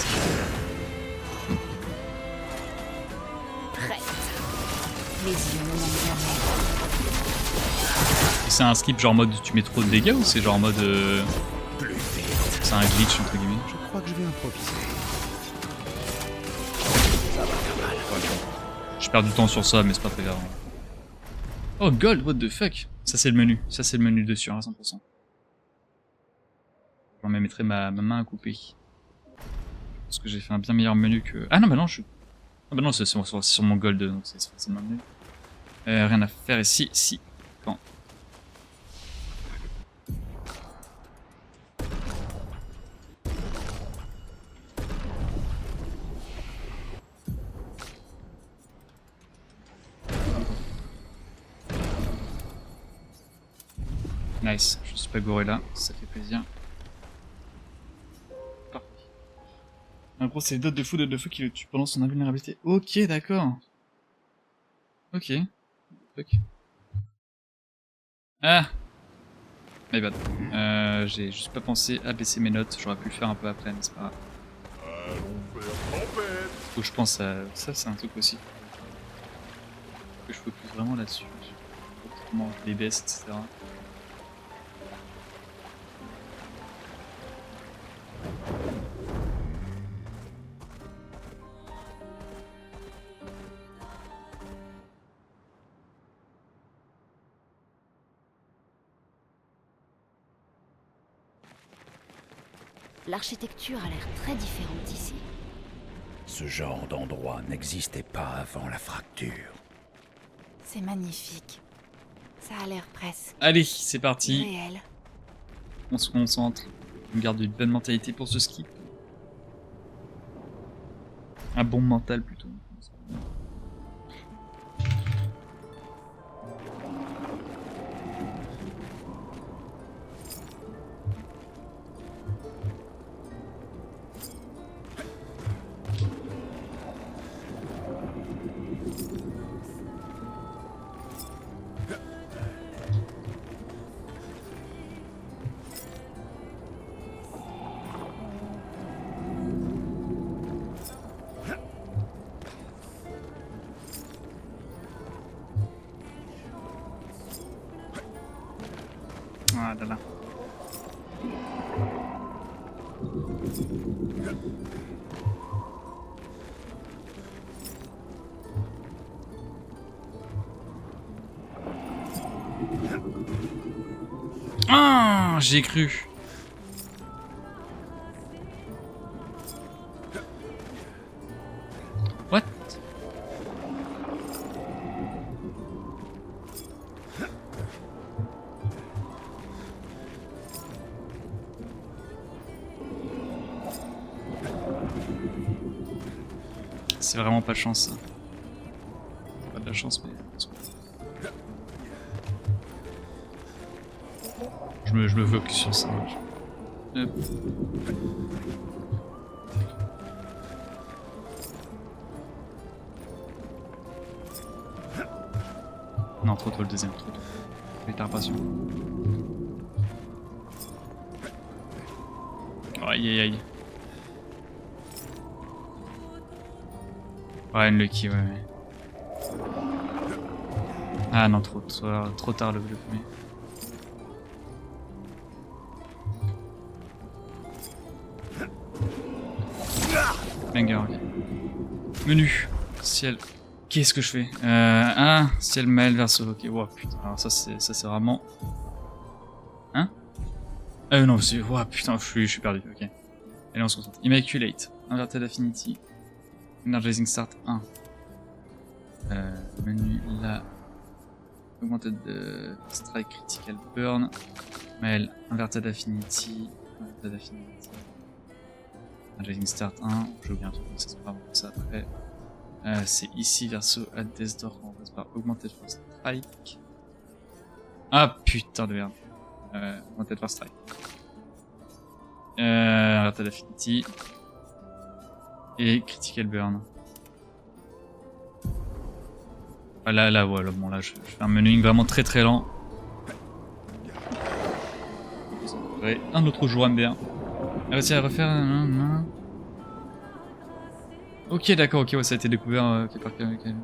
Prête. Les yeux ne manquent jamais. Et c'est un skip genre mode tu mets trop de dégâts ou c'est genre mode Plus vite. c'est un glitch entre guillemets? Je crois que je vais improviser. Je perds du temps sur ça mais c'est pas très grave. Oh gold, what the fuck? Ça c'est le menu. Ça c'est le menu dessus à 100%. Je me mettrai ma main à couper. Parce que j'ai fait un bien meilleur menu que... Ah non bah non je... Ah bah non c'est sur mon gold donc c'est forcément mieux. Rien à faire ici, si. Quand. Nice, je suis pas gouré là, ça fait plaisir. Parfait. En gros, c'est Dot de feu qui le tue pendant son invulnérabilité. Ok, d'accord. Ok. Ok. Ah! My bad. J'ai juste pas pensé à baisser mes notes, j'aurais pu le faire un peu après, mais c'est pas grave. Faut que je pense à... Ça, c'est un truc aussi. Faut que je focus vraiment là-dessus. Comment je les baisse, etc. L'architecture a l'air très différente d'ici. Ce genre d'endroit n'existait pas avant la fracture. C'est magnifique. Ça a l'air presque Allez, c'est parti. réel. On se concentre. On garde une bonne mentalité pour ce skip. Un bon mental plutôt. Ah là là. Ah, j'ai cru. What? C'est vraiment pas de chance ça. C'est pas de la chance mais... Je me focus sur ça. Hop. Non, trop tôt le deuxième, trop tôt. Vite impatient. Aïe aïe aïe. Ouais, unlucky, ouais. Ah non, trop tard le premier. Banger, ok. Menu. Ciel. Qu'est-ce que je fais ciel mail verso. Ok, wow, putain. Alors ça c'est vraiment... Hein? Non, c'est... Wow, putain, je suis perdu, ok. Allez, on se concentre. Immaculate. Inverted Affinity. Energizing Start 1. Menu là. Augmented Strike Critical Burn. Mail. Inverted Affinity. Inverted Affinity. Energizing Start 1. J'ai oublié un truc, ça c'est pas bon ça après. C'est ici verso Add Death Door. On passe par Augmented for Strike. Ah putain de merde. Augmented for Strike. Inverted Affinity. Et Critical Burn. Ah là, voilà, bon là je fais un menuing vraiment très très lent. Un autre jour MDR. Réussi à refaire... Ok d'accord, ok, ouais, ça a été découvert par quelqu'un.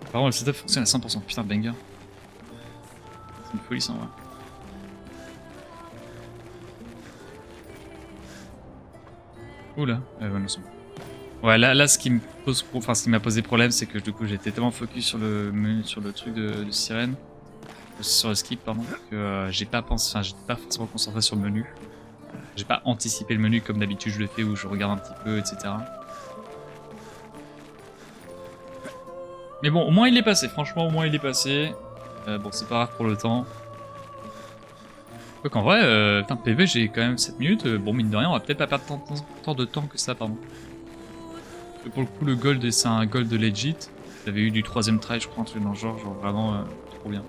Par contre le setup fonctionne à 100%, putain de banger. C'est une folie ça en vrai. Oula, ouais non c'est bon. Ouais là ce qui me pose ce qui m'a posé problème c'est que du coup j'étais tellement focus sur le truc de sirène, sur le skip pardon, que j'ai pas pensé, enfin j'étais pas forcément concentré sur le menu. J'ai pas anticipé le menu comme d'habitude je le fais où je regarde un petit peu etc. Mais bon au moins il est passé, franchement au moins il est passé. Bon c'est pas grave pour le temps. Quoique en vrai, putain, PV j'ai quand même 7 minutes, bon mine de rien on va peut-être pas perdre tant de temps que ça pardon. Pour le coup le gold c'est un gold legit, j'avais eu du 3ème try je crois un truc dans le genre vraiment trop bien.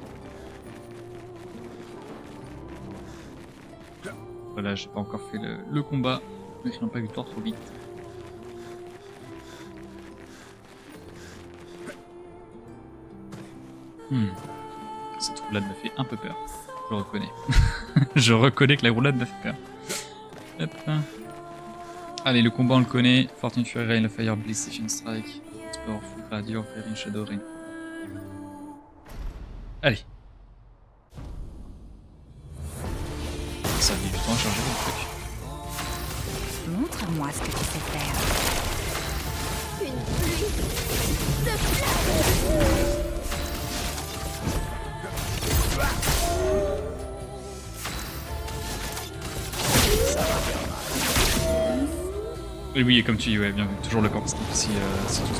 Voilà, j'ai pas encore fait le combat. Mais je n'ai pas eu tort trop vite. Cette roulade me fait un peu peur. Je reconnais. Je reconnais que la roulade me fait peur. Hop. Allez, le combat on le connaît. Fortune Fury, Rain of Fire, Bliss, Station Strike. Powerful, Radiant, Fairy, Shadow, Rain. Allez. Ça a mis du temps à charger le truc. Montre-moi ce que tu sais faire. Une pluie de Oui, oui, et comme tu dis, ouais, bien vu. Toujours le corps, si tout se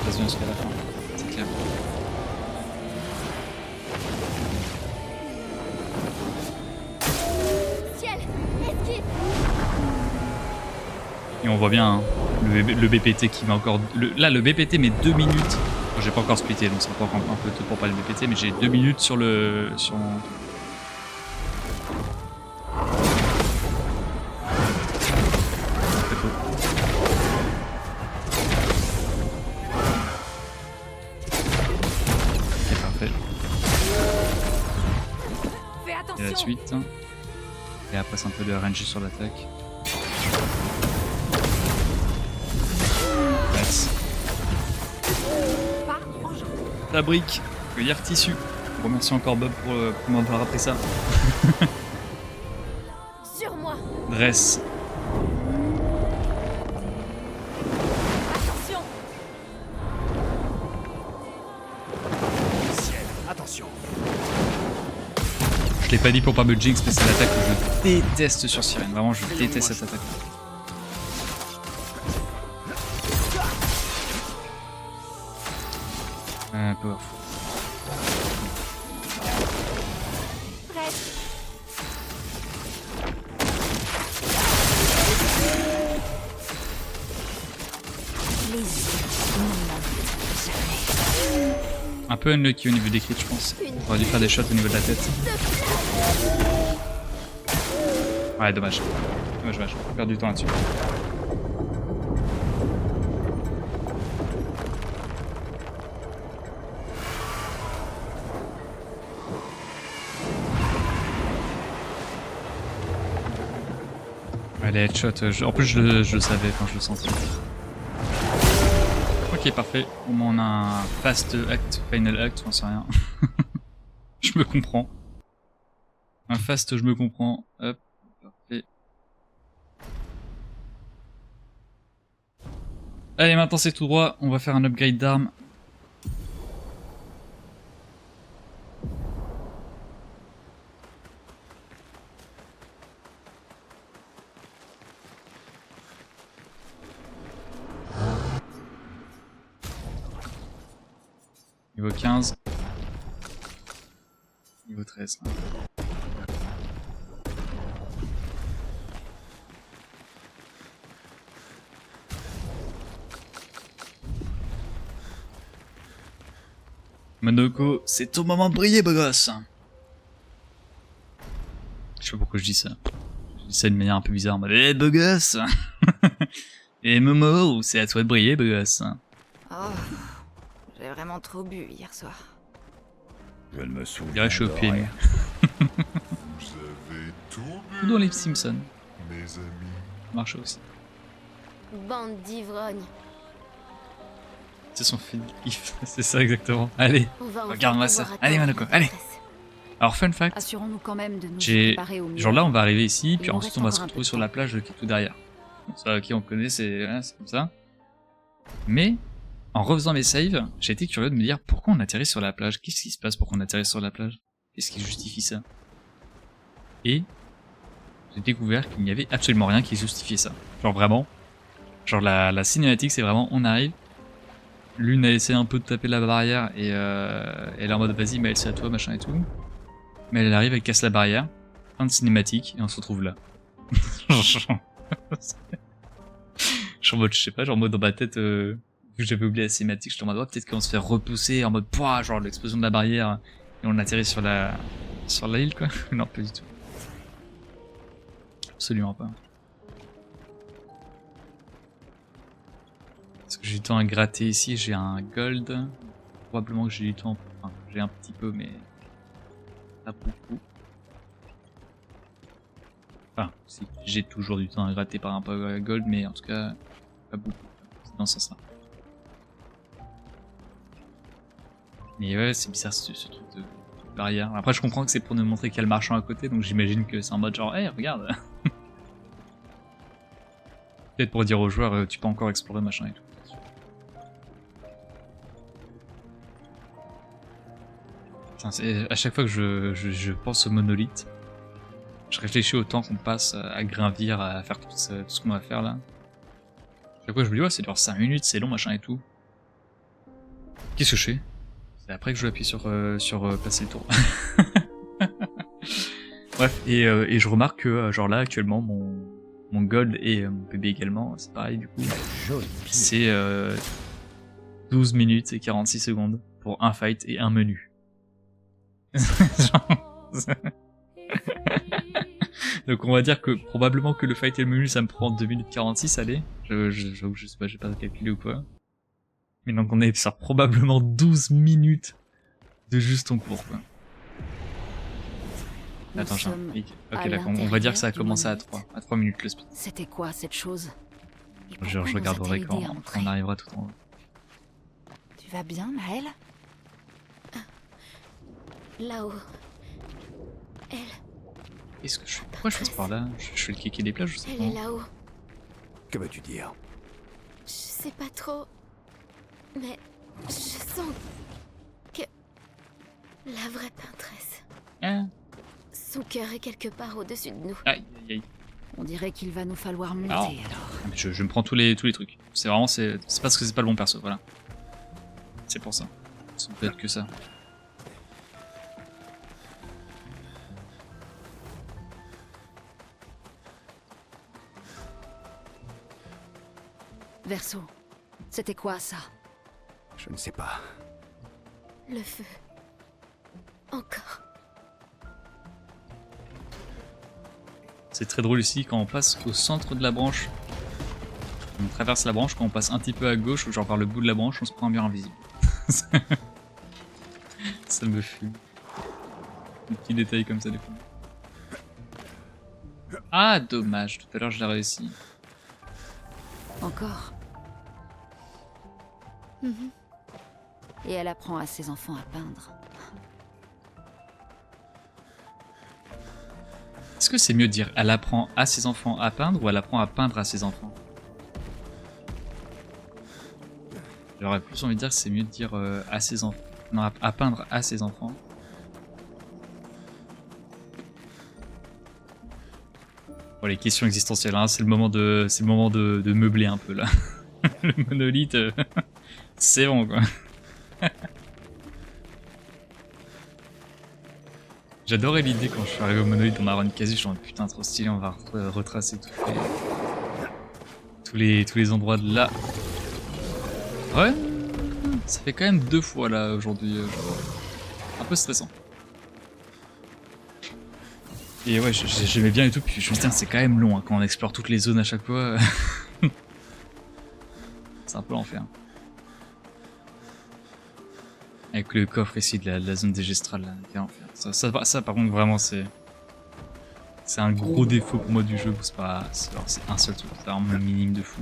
passe bien jusqu'à la fin. C'est clair. ciel, esquive. Et on voit bien hein, le BPT qui va encore... Là, le BPT met 2 minutes. Bon, j'ai pas encore splitté, donc c'est encore un peu tôt pour parler de BPT, mais j'ai 2 minutes sur le... sur mon... Ok, parfait. Fais Et la attention. suite. Et après, c'est un peu de RNG sur l'attaque. Nice. Pas en jeu. Fabrique, cueillir tissu. Je remercie encore Bob pour m'avoir appris ça. Sur moi. Dresse. Attention. Ciel, attention. Je l'ai pas dit pour pas me jinx, mais c'est l'attaque que je déteste sur Sirène. Vraiment, je déteste cette attaque. Powerful. Un peu unlucky au niveau des crits, je pense. On aurait dû faire des shots au niveau de la tête. Ouais, dommage. Dommage, dommage. On perd du temps là-dessus. Ouais, les headshots, en plus je le savais quand je le sentais. Ok, parfait. Au moins on a un fast act, final act, on sait rien. Je me comprends. Un fast, je me comprends. Hop, parfait. Allez, maintenant c'est tout droit. On va faire un upgrade d'armes. Niveau 15. Niveau 13. Monoko, c'est ton moment de briller, beau gosse. Je sais pas pourquoi je dis ça. Je dis ça d'une manière un peu bizarre. Eh, beau gosse. Et Momo, c'est à toi de briller, beau gosse. Oh, j'ai vraiment trop bu hier soir. Je ne me souviens Là, je suis au de pied nu. rien. Vous avez tout Ou dans les Simpsons. mes amis. Marche aussi. Bande d'ivrognes. C'est son film kiff. C'est ça exactement. Allez. On va Regarde-moi ça. Allez, Monoko, allez. Alors, fun fact. Assurons-nous quand même de nous J'ai... préparer au mieux. Genre là, on va arriver ici, puis Il nous ensuite reste on va encore se un peu retrouver de sur temps. la plage qui est tout derrière. Donc ça, ok, on connaît, c'est comme ça. Mais, en refaisant mes saves, j'ai été curieux de me dire pourquoi on atterrit sur la plage. Qu'est-ce qui se passe pour qu'on atterrisse sur la plage? Qu'est-ce qui justifie ça? Et j'ai découvert qu'il n'y avait absolument rien qui justifiait ça. Genre vraiment, genre la cinématique, c'est vraiment on arrive. L'une a essayé un peu de taper la barrière et elle est en mode vas-y, mais c'est à toi, machin et tout. Mais elle arrive, elle casse la barrière. Fin de cinématique et on se retrouve là. Genre en mode, je sais pas, genre en mode dans ma tête, vu que j'avais oublié la cinématique, j'étais en mode, oh, peut-être qu'on se fait repousser en mode, pouah, genre l'explosion de la barrière, Et on atterrit sur la île quoi. Non, pas du tout. Absolument pas. Est-ce que j'ai du temps à gratter ici? J'ai un gold. Probablement que j'ai du temps. Enfin, j'ai un petit peu, mais pas beaucoup. Enfin, si, j'ai toujours du temps à gratter par rapport à gold, mais en tout cas, pas beaucoup. C'est dans ce sens-là. Mais ouais, c'est bizarre ce truc de barrière. Après, je comprends que c'est pour nous montrer qu'il y a le marchand à côté, donc j'imagine que c'est en mode genre, hey, regarde. Peut-être pour dire aux joueurs, tu peux encore explorer machin et tout. Putain, à chaque fois que je pense au monolithe, je réfléchis au temps qu'on passe à gravir, à faire tout ce qu'on va faire là. À chaque fois je me dis ouais ça dure 5 minutes, c'est long machin et tout. Qu'est-ce que je fais? C'est après que je appuie sur passer le tour. Bref, et je remarque que genre là actuellement mon gold et mon bébé également, c'est pareil du coup. C'est 12 minutes et 46 secondes pour un fight et un menu. Donc on va dire que probablement que le fight et le menu ça me prend 2 minutes 46, allez. Je sais pas, j'ai pas calculé ou quoi. Mais donc on est sur probablement 12 minutes de juste en cours quoi. Attends, ok d'accord, on va dire que ça a commencé à 3 minutes le speed. C'était quoi cette chose? Je regarderai quand on arrivera tout en haut. Tu vas bien, Maëlle? Là-haut. Elle. Qu'est-ce que je fais? Pourquoi je passe par là? Je fais le kéké des plages, je sais Elle pas. est là-haut. Que veux-tu dire? Je sais pas trop. Mais je sens que la vraie peintresse. Ah. Son cœur est quelque part au-dessus de nous. Aïe aïe aïe. On dirait qu'il va nous falloir monter Alors. alors. Mais je me prends tous les trucs. C'est vraiment c'est parce que c'est pas le bon perso, voilà. C'est pour ça. Ça peut être que ça. Verso, c'était quoi ça? Je ne sais pas. Le feu. Encore. C'est très drôle ici quand on passe au centre de la branche. On traverse la branche, quand on passe un petit peu à gauche, genre par le bout de la branche, on se prend un mur invisible. Ça me fume. Un petit détail comme ça des fois. Ah dommage, tout à l'heure je l'ai réussi. Encore. Et elle apprend à ses enfants à peindre. Est-ce que c'est mieux de dire elle apprend à ses enfants à peindre ou elle apprend à peindre à ses enfants? J'aurais plus envie de dire que c'est mieux de dire à ses enfants. Non, à peindre à ses enfants. Bon, les questions existentielles, hein, c'est le moment de meubler un peu là. Le monolithe, c'est bon quoi. J'adorais l'idée quand je suis arrivé au monolithe dans ma run quasi, je suis en mode putain trop stylé, on va retracer tous les endroits de là. Ouais, ça fait quand même 2 fois là aujourd'hui, un peu stressant. Et ouais, j'aimais bien et tout, puis je me dis, c'est quand même long hein, quand on explore toutes les zones à chaque fois. C'est un peu l'enfer. Avec le coffre ici de la zone dégestrale, là, quel enfer. Ça par contre vraiment c'est un gros défaut pour moi du jeu, c'est un seul truc, c'est vraiment minime de fou.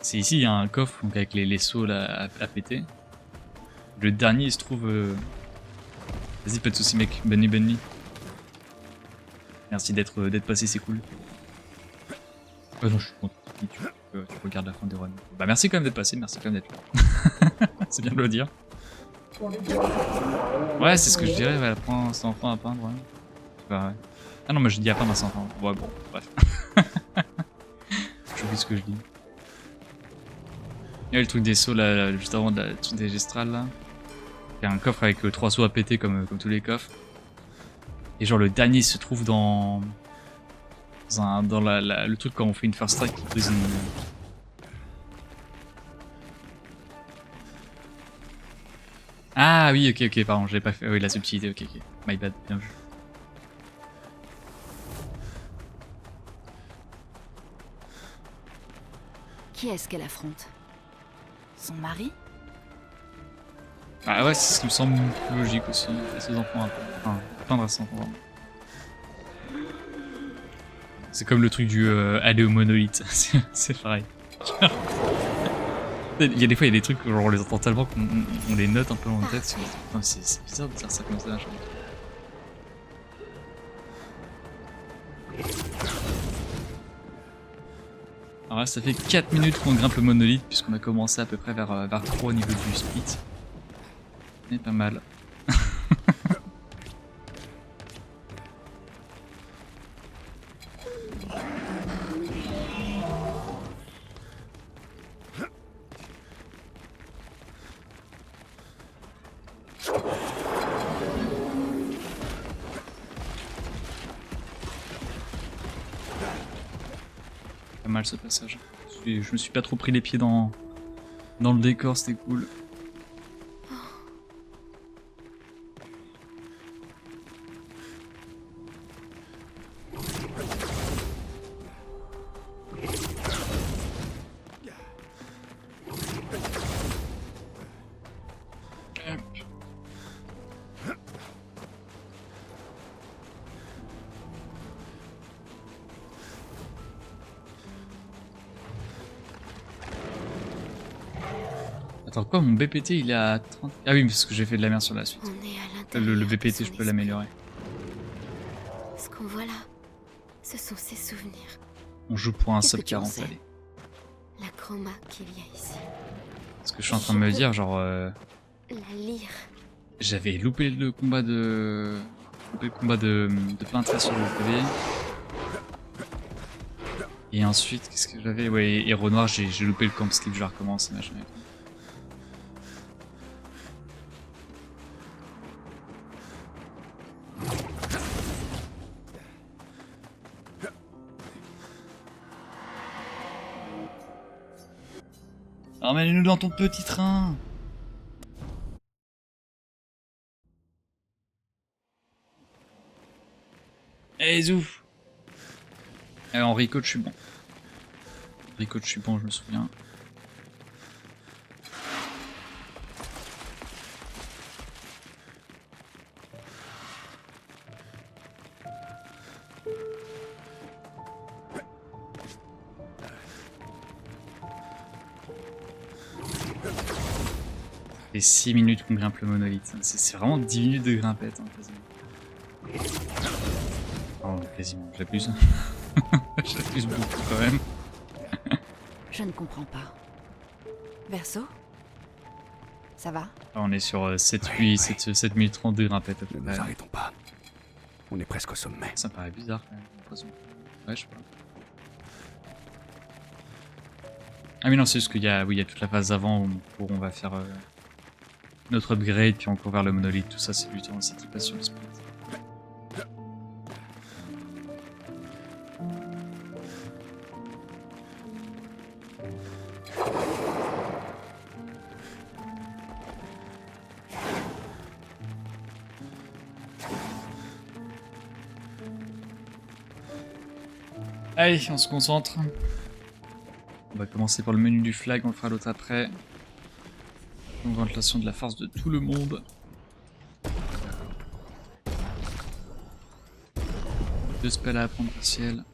C'est ici, il y a un coffre donc avec les sauts là à péter. Le dernier il se trouve... Vas-y pas de soucis mec, bonne nuit. Merci d'être passé, c'est cool. Non, je suis content. Tu regardes la fin des runs. Bah merci quand même d'être passé, merci quand même d'être là. C'est bien de le dire. Ouais, c'est ce que je dirais, elle apprend ses enfants à peindre. Ouais. Bah, ouais. Ah non, mais je dis à peindre à ses enfants. Ouais, bon, bref. J'oublie ce que je dis. Il y a le truc des sauts là, juste avant le truc des gestrales là. Il y a un coffre avec 3 sauts à péter comme tous les coffres. Et genre le dernier se trouve dans le truc quand on fait une first strike qui brise une... Ah oui, ok, pardon, j'avais pas fait oui, la subtilité, ok. My bad, bien vu. Qui est-ce qu'elle affronte? Son mari? Ah ouais, c'est ce qui me semble plus logique aussi. Et ses enfants un peu. Enfin, plein de restes enfants. C'est comme le truc du aller au monolithe. C'est pareil. Il y a des fois, il y a des trucs, genre on les entend tellement qu'on les note un peu en tête. C'est bizarre de dire ça comme ça. Alors là, ça fait 4 minutes qu'on grimpe le monolithe, puisqu'on a commencé à peu près vers 3 au niveau du split. C'est pas mal. Pas mal ce passage. Je me suis pas trop pris les pieds dans le décor, c'était cool. Attends, quoi, mon BPT il est à 30... Ah oui, parce que j'ai fait de la merde sur la suite. On est à l'intérieur. Le de BPT, son je peux esprit. l'améliorer. Ce qu'on voit là, ce sont ses souvenirs. On joue pour un Qu'est-ce sub que tu en 40, sais? allez. La chroma qu'il y a ici. Parce que je suis en train de me dire, genre... La lyre. J'avais loupé le combat de... de Pinterest sur le PV. Et ensuite, qu'est-ce que j'avais? Ouais, Héros Noir, j'ai loupé le camp skip, je vais recommencer, machin. Emmène-nous dans ton petit train. Allez, zouf. En Rico, je suis bon. Rico, je suis bon, je me souviens. Et 6 minutes qu'on grimpe le monolithe. C'est vraiment 10 minutes de grimpette, hein, quasiment. Oh, quasiment, j'abuse. J'abuse beaucoup quand même. Je ne comprends pas. Verso? Ça va? Là, on est sur 7 minutes 30 de grimpette à peu Ne près. nous arrêtons pas. On est presque au sommet. Ça me paraît bizarre quand même, j'ai l'impression. Ouais, je sais pas. Ah mais non, c'est juste qu'il y a, oui, il y a toute la phase avant où on va faire notre upgrade, puis on court vers le monolithe, tout ça c'est du temps aussi qui passe sur le split. Allez, on se concentre. On va commencer par le menu du flag, on le fera l'autre après. Ventilation de la force de tout le monde. Deux spells à apprendre partiel.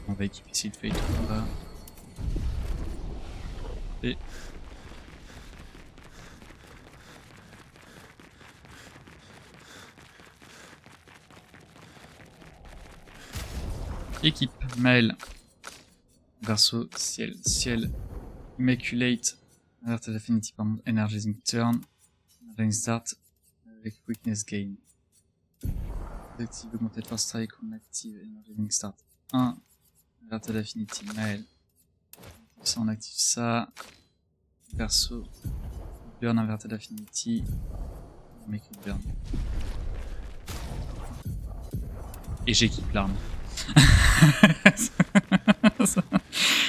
On va équiper ici le Fate tout en bas. Et... Équipe, Maël. Verso, ciel, ciel. Immaculate. Alerted Affinity, pardon. Energizing Turn. Rain Start. Avec Weakness Gain. Active Augmented First Strike. On active Energizing Start 1. Alerted Affinity, Maël. Ça, on active ça. Verso. Burn Inverted Affinity. Make it burn. Et j'équipe l'arme.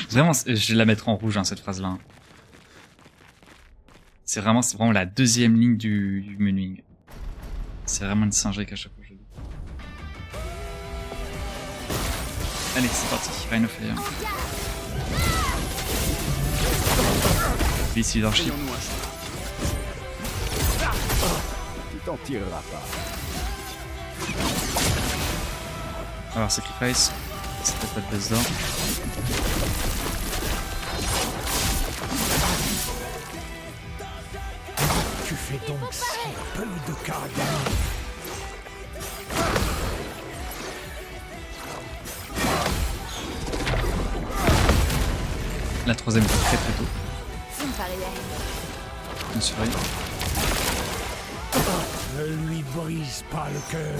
Vraiment, je vais la mettre en rouge, hein, cette phrase-là. C'est vraiment la deuxième ligne du menuing. C'est vraiment une singerie qu'à chaque fois je le dis. Allez, c'est parti, Reign of Fire. Ici, Leadership. Tu t'en tireras pas. Alors, Sacrifice. C'était pas de base d'or. Tu fais donc si peu de cas à gagner. La troisième était très très tôt. Ça me paraît. Une surveille. Ne lui brise pas le cœur.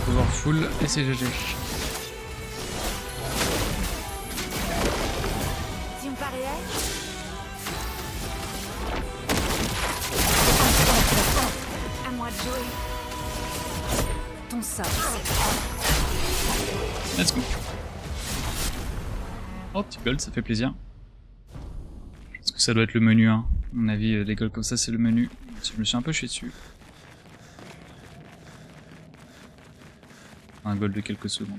Powerful et c'est GG. Tu me parais. À moi de jouer. Ton sort. Let's go. Oh, petit gold, ça fait plaisir. Je pense que ça doit être le menu 1. À mon avis, les golds comme ça, c'est le menu. Je me suis un peu chié dessus. Un gold de quelques secondes.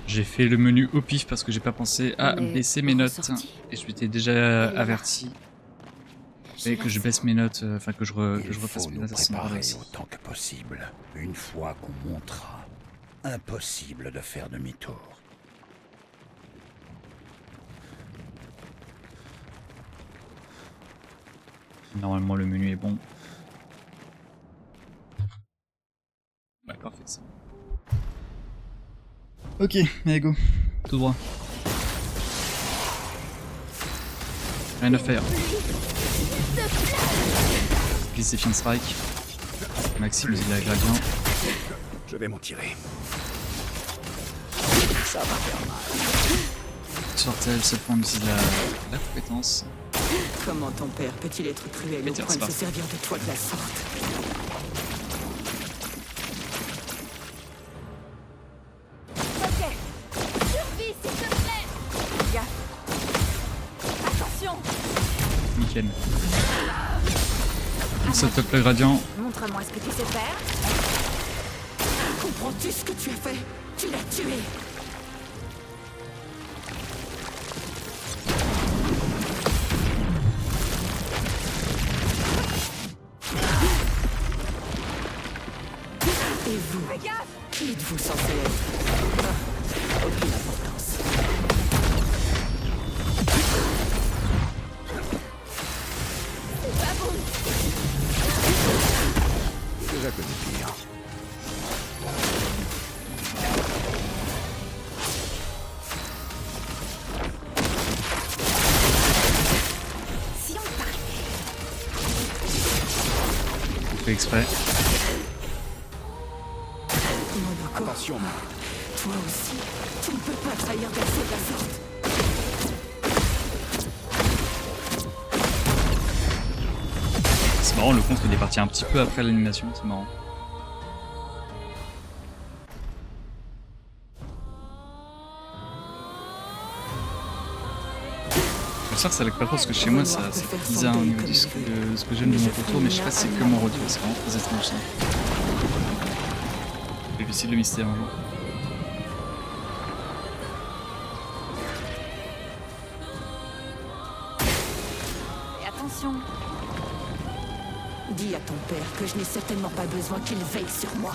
J'ai fait le menu au pif parce que j'ai pas pensé à baisser mes notes. Et je m'étais déjà averti. Et que je baisse mes notes, enfin que je refasse mes notes à ce moment-là aussi. Autant que possible. Une fois qu'on montera, impossible de faire demi-tour. Normalement le menu est bon. Ouais, parfait ça. Ok, allez go, tout droit. Rien à faire. Glisse et Fiend Strike. Maxime, il a gradient. Je vais m'en tirer. Ça va faire mal. Sortel, seul point d'utiliser la compétence. Comment ton père peut-il être cruel au point de se servir de toi de la sorte? Nickel. Il se top le gradient. Montre-moi ce que tu sais faire. Comprends-tu ce que tu as fait? Tu l'as tué. Et vous? Qui êtes-vous censé être? Aucune importance. Déjà connu pire. Si on parlait. On fait exprès. Attention, Toi aussi, tu ne peux pas trahir personne de la sorte. C'est marrant, le contre il est parti un petit peu après l'animation, c'est marrant. J'espère que ça lag pas trop parce que chez moi ça fait bizarre au niveau de ce que j'aime de mon retour, mais je sais pas si c'est que mon retour, c'est vraiment très étrange ça. Difficile le mystère un jour. Et attention. Dis à ton père que je n'ai certainement pas besoin qu'il veille sur moi.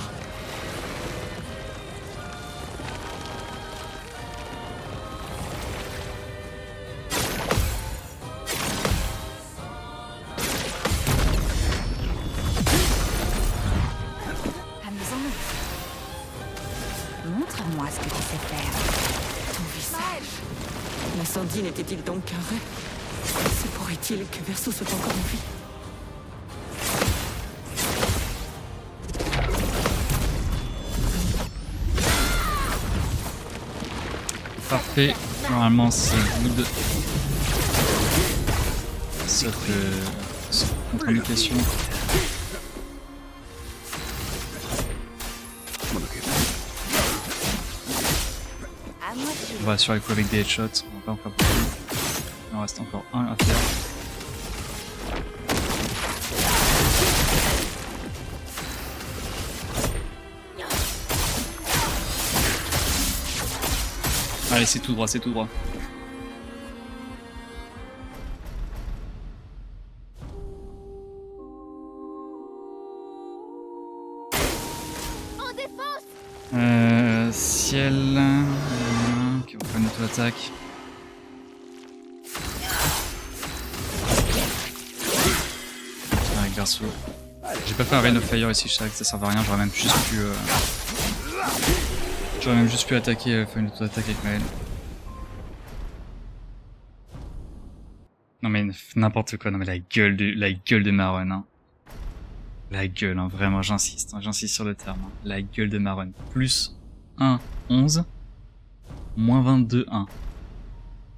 Amusons-nous. Montre-moi ce que tu sais faire. Ton visage. L'incendie n'était-il donc qu'un rêve? C'est pour pourrait-il que Verso soit encore en vie? Parfait. Normalement, c'est good. Cette contre-indication. On va assurer quoi avec des headshots. On va pas en faire beaucoup. Il en reste encore un à faire. Allez, c'est tout droit, c'est tout droit. Ciel. Ok, on va faire une auto-attaque. Avec Verso. J'ai pas fait un Rain of Fire ici, je savais que ça servait à rien, j'aurais même juste pu attaquer, faire une auto-attaque avec Maël. Non mais n'importe quoi, non mais la gueule de Maron, hein. La gueule, hein, vraiment, j'insiste sur le terme. Hein. La gueule de Maron. Plus 1, 11, moins 22, 1.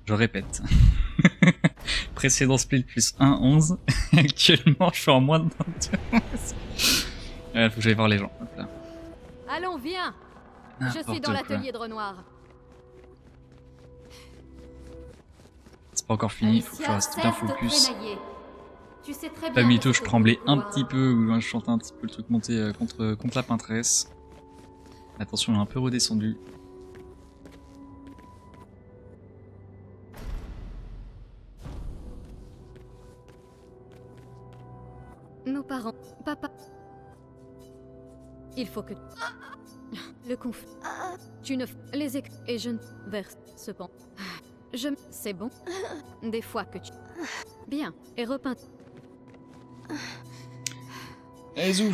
Je répète. Précédent split plus 1, 11. Actuellement, je suis en moins de 22. Faut que j'aille voir les gens. Hop là. Allons, viens. Je suis dans l'atelier de Renoir. C'est pas encore fini, faut que je reste bien focus. Tu sais très bien. Pas mytho, je tremblais un petit peu, je chantais un petit peu le truc monté contre la peintresse. Attention, on est un peu redescendu. Nos parents, papa. Il faut que le conflit. Tu ne les et je ne verse ce pan. C'est bon. Des fois que tu bien et repeint. Hey Zou.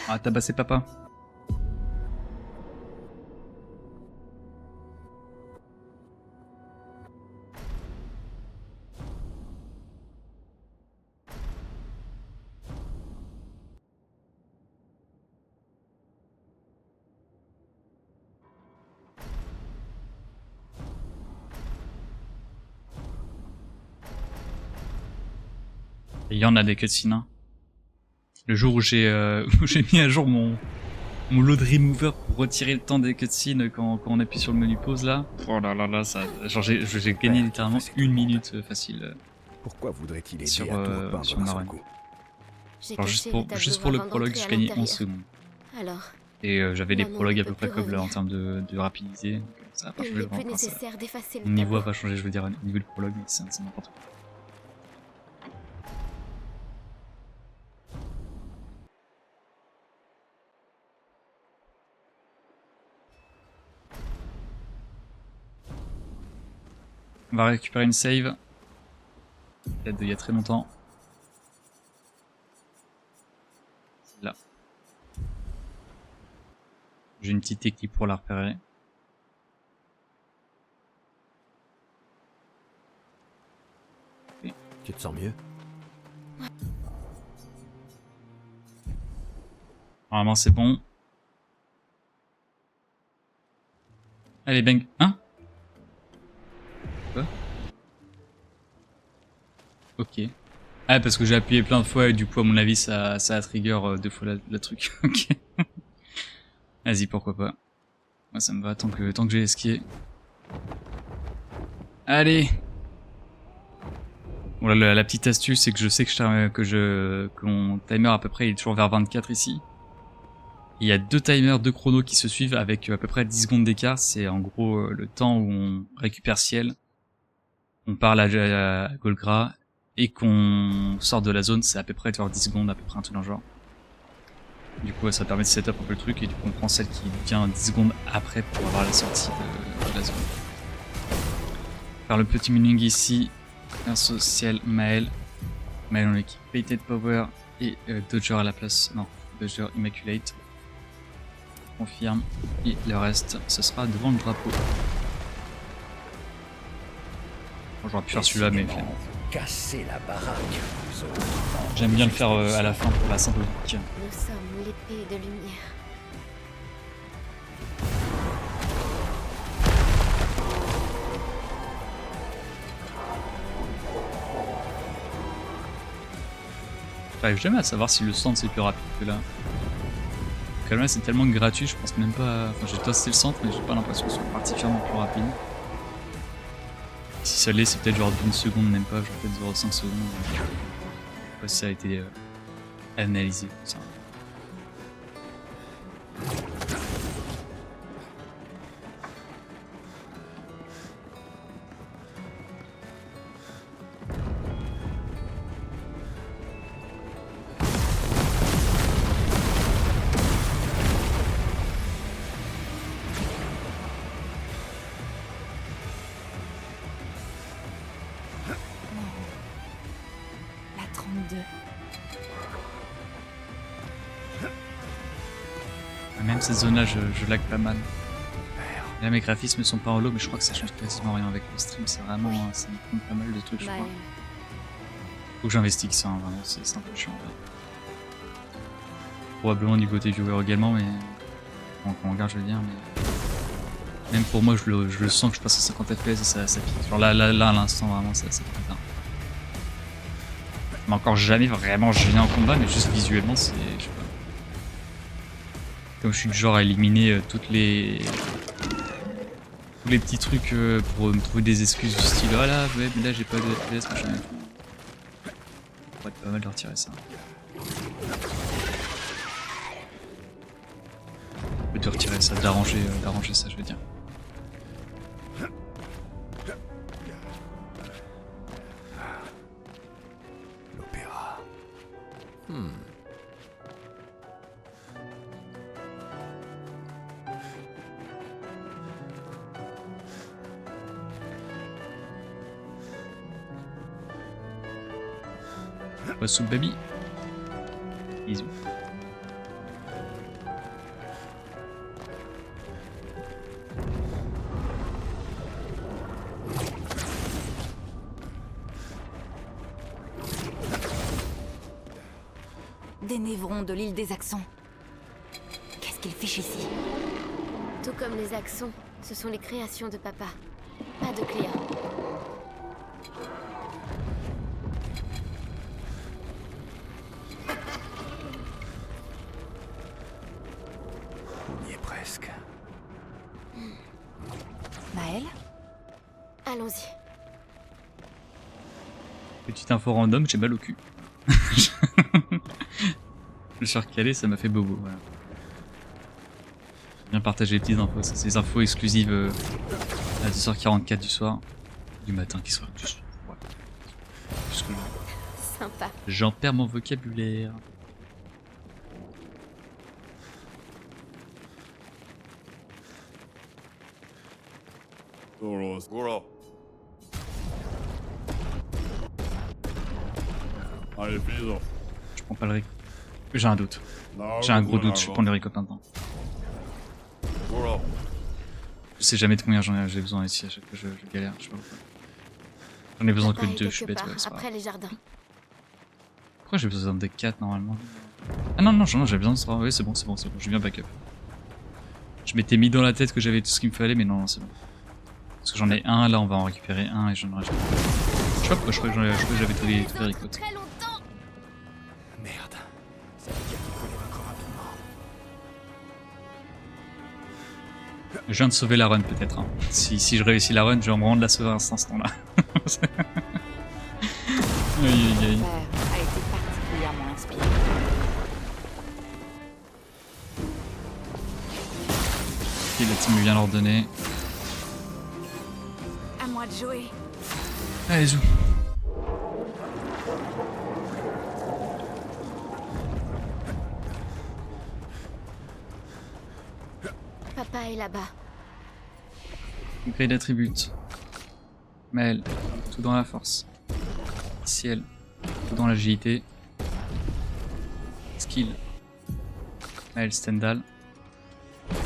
Ah, tabassé papa. Il y en a des cutscenes. Hein. Le jour où j'ai mis à jour mon load remover pour retirer le temps des cutscenes quand on appuie sur le menu pause là. Oh là là là, ça, genre j'ai gagné littéralement 1 minute facile. Pourquoi voudrait-il aider sur Maron? Alors juste pour le prologue, j'ai gagné 11 secondes. Alors, et j'avais des prologues à peu près comme là en termes de rapidité. Donc ça n'a pas changé vraiment. Mon niveau a pas changé, je veux dire, au niveau du prologue, mais c'est n'importe quoi. On va récupérer une save. Peut-être d'il y a très longtemps. Là. J'ai une petite technique pour la repérer. Okay. Tu te sens mieux? Normalement c'est bon. Allez bang. Hein? Quoi? Ok. Ah parce que j'ai appuyé plein de fois et du coup à mon avis ça a trigger 2 fois le truc. Ok. Vas-y pourquoi pas. Moi ça me va tant que j'ai les skiés. Allez. Bon là, la petite astuce c'est que je sais que mon timer à peu près il est toujours vers 24 ici. Il y a 2 timers, 2 chronos qui se suivent avec à peu près 10 secondes d'écart. C'est en gros le temps où on récupère ciel. On parle à Golgra et qu'on sort de la zone, c'est à peu près 10 secondes, à peu près un truc dans le genre. Du coup ça permet de setup un peu le truc et du coup on prend celle qui vient 10 secondes après pour avoir la sortie de la zone. Faire le petit meaning ici, perso ciel, Maël. Maël en équipe Painted Power et Dodger à la place, non, Dodger Immaculate. Confirme et le reste ce sera devant le drapeau. Bon, j'aurais pu faire celui-là, mais Casser la baraque. j'aime bien le faire à la fin pour la symbolique. Nous sommes l'épée de lumière. J'arrive jamais à savoir si le centre c'est plus rapide que là. Quand même, c'est tellement gratuit, je pense même pas. Enfin, j'ai testé le centre, mais j'ai pas l'impression que ce soit particulièrement plus rapide. Si ça l'est, c'est peut-être genre d'une seconde, même pas, genre peut-être 0,5 secondes. Je sais pas si ça a été analysé comme ça. La 32. Même cette zone-là, je lag pas mal. Là, mes graphismes sont pas en low, mais je crois que ça change quasiment rien avec le stream. C'est vraiment. Ça me compte pas mal de trucs, je crois. Faut que j'investisse ça, hein, vraiment, c'est un peu chiant. Probablement du côté viewer également, mais. Bon, quand on regarde, je veux dire, mais. Même pour moi, je le sens que je passe à 50 FPS et ça pique. Genre là, à l'instant, vraiment, ça pique bien. Mais encore jamais vraiment gêné en combat, mais juste visuellement, c'est. Je sais pas. Comme je suis du genre à éliminer tous les petits trucs pour me trouver des excuses du style ah là, ouais, mais là j'ai pas de FPS, machin. Ça pourrait être pas mal de retirer ça. De retirer ça, d'arranger ça, je veux dire. L'opéra. What's up, baby? Bisous. Des névrons de l'île des Axons. Qu'est-ce qu'ils fichent ici? Tout comme les Axons, ce sont les créations de papa. Pas de Cléa. On y est presque. Maël? Allons-y. Petite info random, j'ai mal au cul. Le suis recalé, ça m'a fait bobo. Voilà. Bien partager les petites infos, ça c'est des infos exclusives à 10h44 du soir. Du matin qui sera juste. Voilà. Parce que Sympa. j'en perds mon vocabulaire. Allez, finis-en. Je prends pas le ric. J'ai un doute. J'ai un gros doute, je vais prendre le ricotte maintenant. Je sais jamais de combien j'ai besoin ici, à chaque fois je galère, je sais pas pourquoi. J'en ai besoin que Papa de est 2, je suis quelque bête, ouais, part, c'est pas après grave. les jardins. Pourquoi j'ai besoin de 4 normalement? Ah non, j'ai besoin de 3, oui c'est bon, j'ai bien backup. Je m'étais mis dans la tête que j'avais tout ce qu'il me fallait, mais non, c'est bon. Parce que j'en ai un, là on va en récupérer un et j'en aurai jamais. Je sais pas pourquoi je crois que j'avais tous les ricottes. Très longtemps. Merde. Ça veut dire qu'il faut les vaincre rapidement. Je viens de sauver la run peut-être. Hein. Si je réussis la run, je vais me rendre la sauver à cet instant-là. Aïe aïe aïe. Père a été particulièrement inspiré. Ok, la team vient l'ordonner. À moi de jouer. Allez, zou. Papa est là-bas. Grade d'attribute. Maël, tout dans la force. Ciel, tout dans l'agilité. Skill. Maël Stendhal.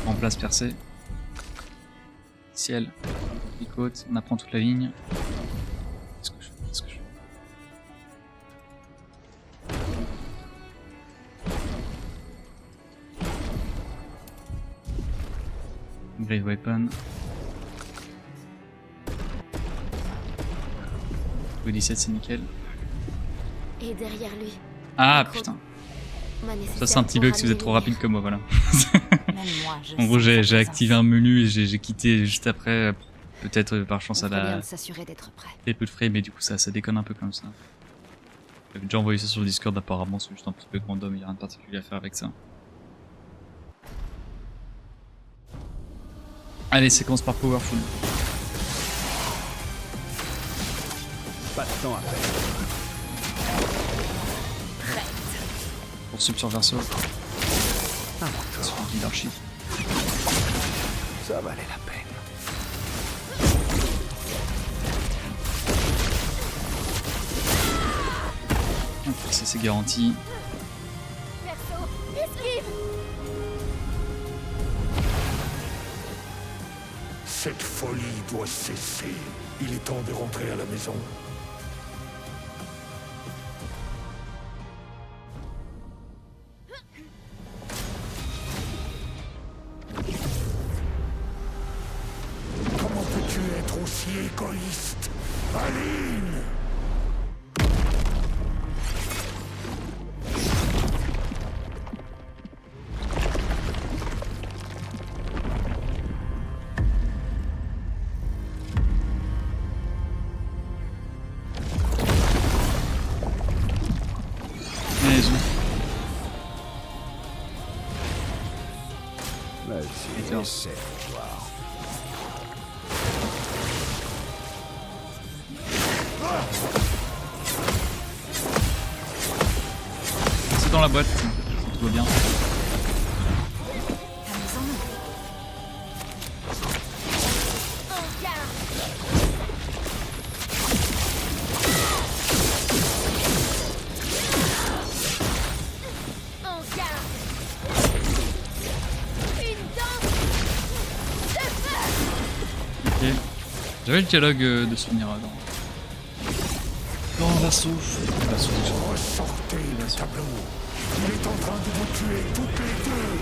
Remplace percé. Ciel. Picote, on apprend toute la ligne. Great Weapon. Ou 17 c'est nickel. Et derrière lui. Ah Micro- putain. ma Ça nécessaire c'est un petit pour bug si vous êtes trop ramener les rapide comme moi, voilà. Même moi, je En gros sais j'ai faire activé un menu et j'ai quitté juste après, peut-être par chance à On ferait bien la de s'assurer d'être prêt. et peu de frame, mais du coup ça déconne un peu comme ça. J'avais déjà envoyé ça sur le Discord, apparemment c'est juste un petit peu random, il y a rien de particulier à faire avec ça. Allez, séquence par Powerful. Pas de temps à perdre. Pour sub sur Verso. Sur le leadership. Ça valait la peine. Ok, ça c'est garanti. Perso, esquive. Cette folie doit cesser. Il est temps de rentrer à la maison. Comment peux-tu être aussi égoïste, Aline? Allez, zoom. Vas-y, essaie de voir. C'est dans la boîte, tout va bien. Ok. J'avais le dialogue de souvenir dans Verso. Sortez le tableau. Il est en train de vous tuer toutes les deux.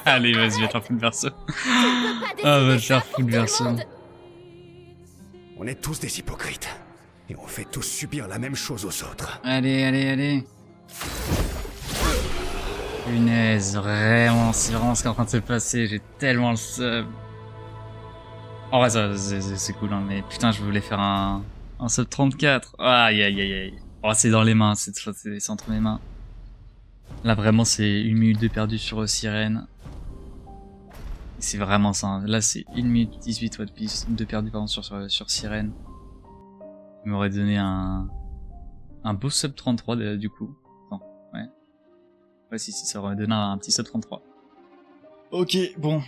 Allez, vas-y, va te faire foutre Verso. Ah, va te faire foutre Verso. On est tous des hypocrites. Et on fait tous subir la même chose aux autres. Allez, allez, allez. Punaise, vraiment, c'est vraiment ce qui est en train de se passer. J'ai tellement le sub. En vrai, ça, c'est cool, hein, mais putain, je voulais faire un sub 34. Aïe, aïe, aïe, aïe. Oh, c'est dans les mains, c'est entre mes mains. Là, vraiment, c'est 1 minute de perdu sur Sirène. C'est vraiment ça. Hein. Là, c'est 1 minute 18 de perdu pardon, sur Sirène. Il m'aurait donné un beau sub 33 du coup. Attends, ouais. Ouais, si, ça aurait donné un petit sub 33. Ok, bon.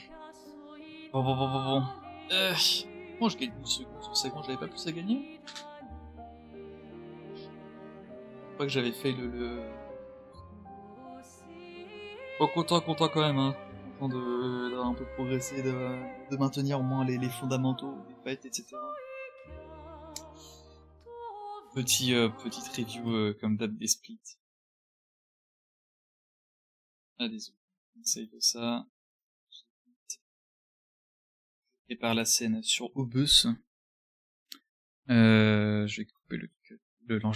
Bon. Moi, je gagne 12 secondes sur seconde, j'avais pas plus à gagner. Je crois que j'avais fait le... Bon, content quand même, hein. Content d'avoir un peu progressé, de maintenir au moins les fondamentaux, les fights, etc. Petite review comme d'hab des splits. Ah, désolé. On essaye de ça. Et par la scène sur Obus. Je vais couper l'enregistrement.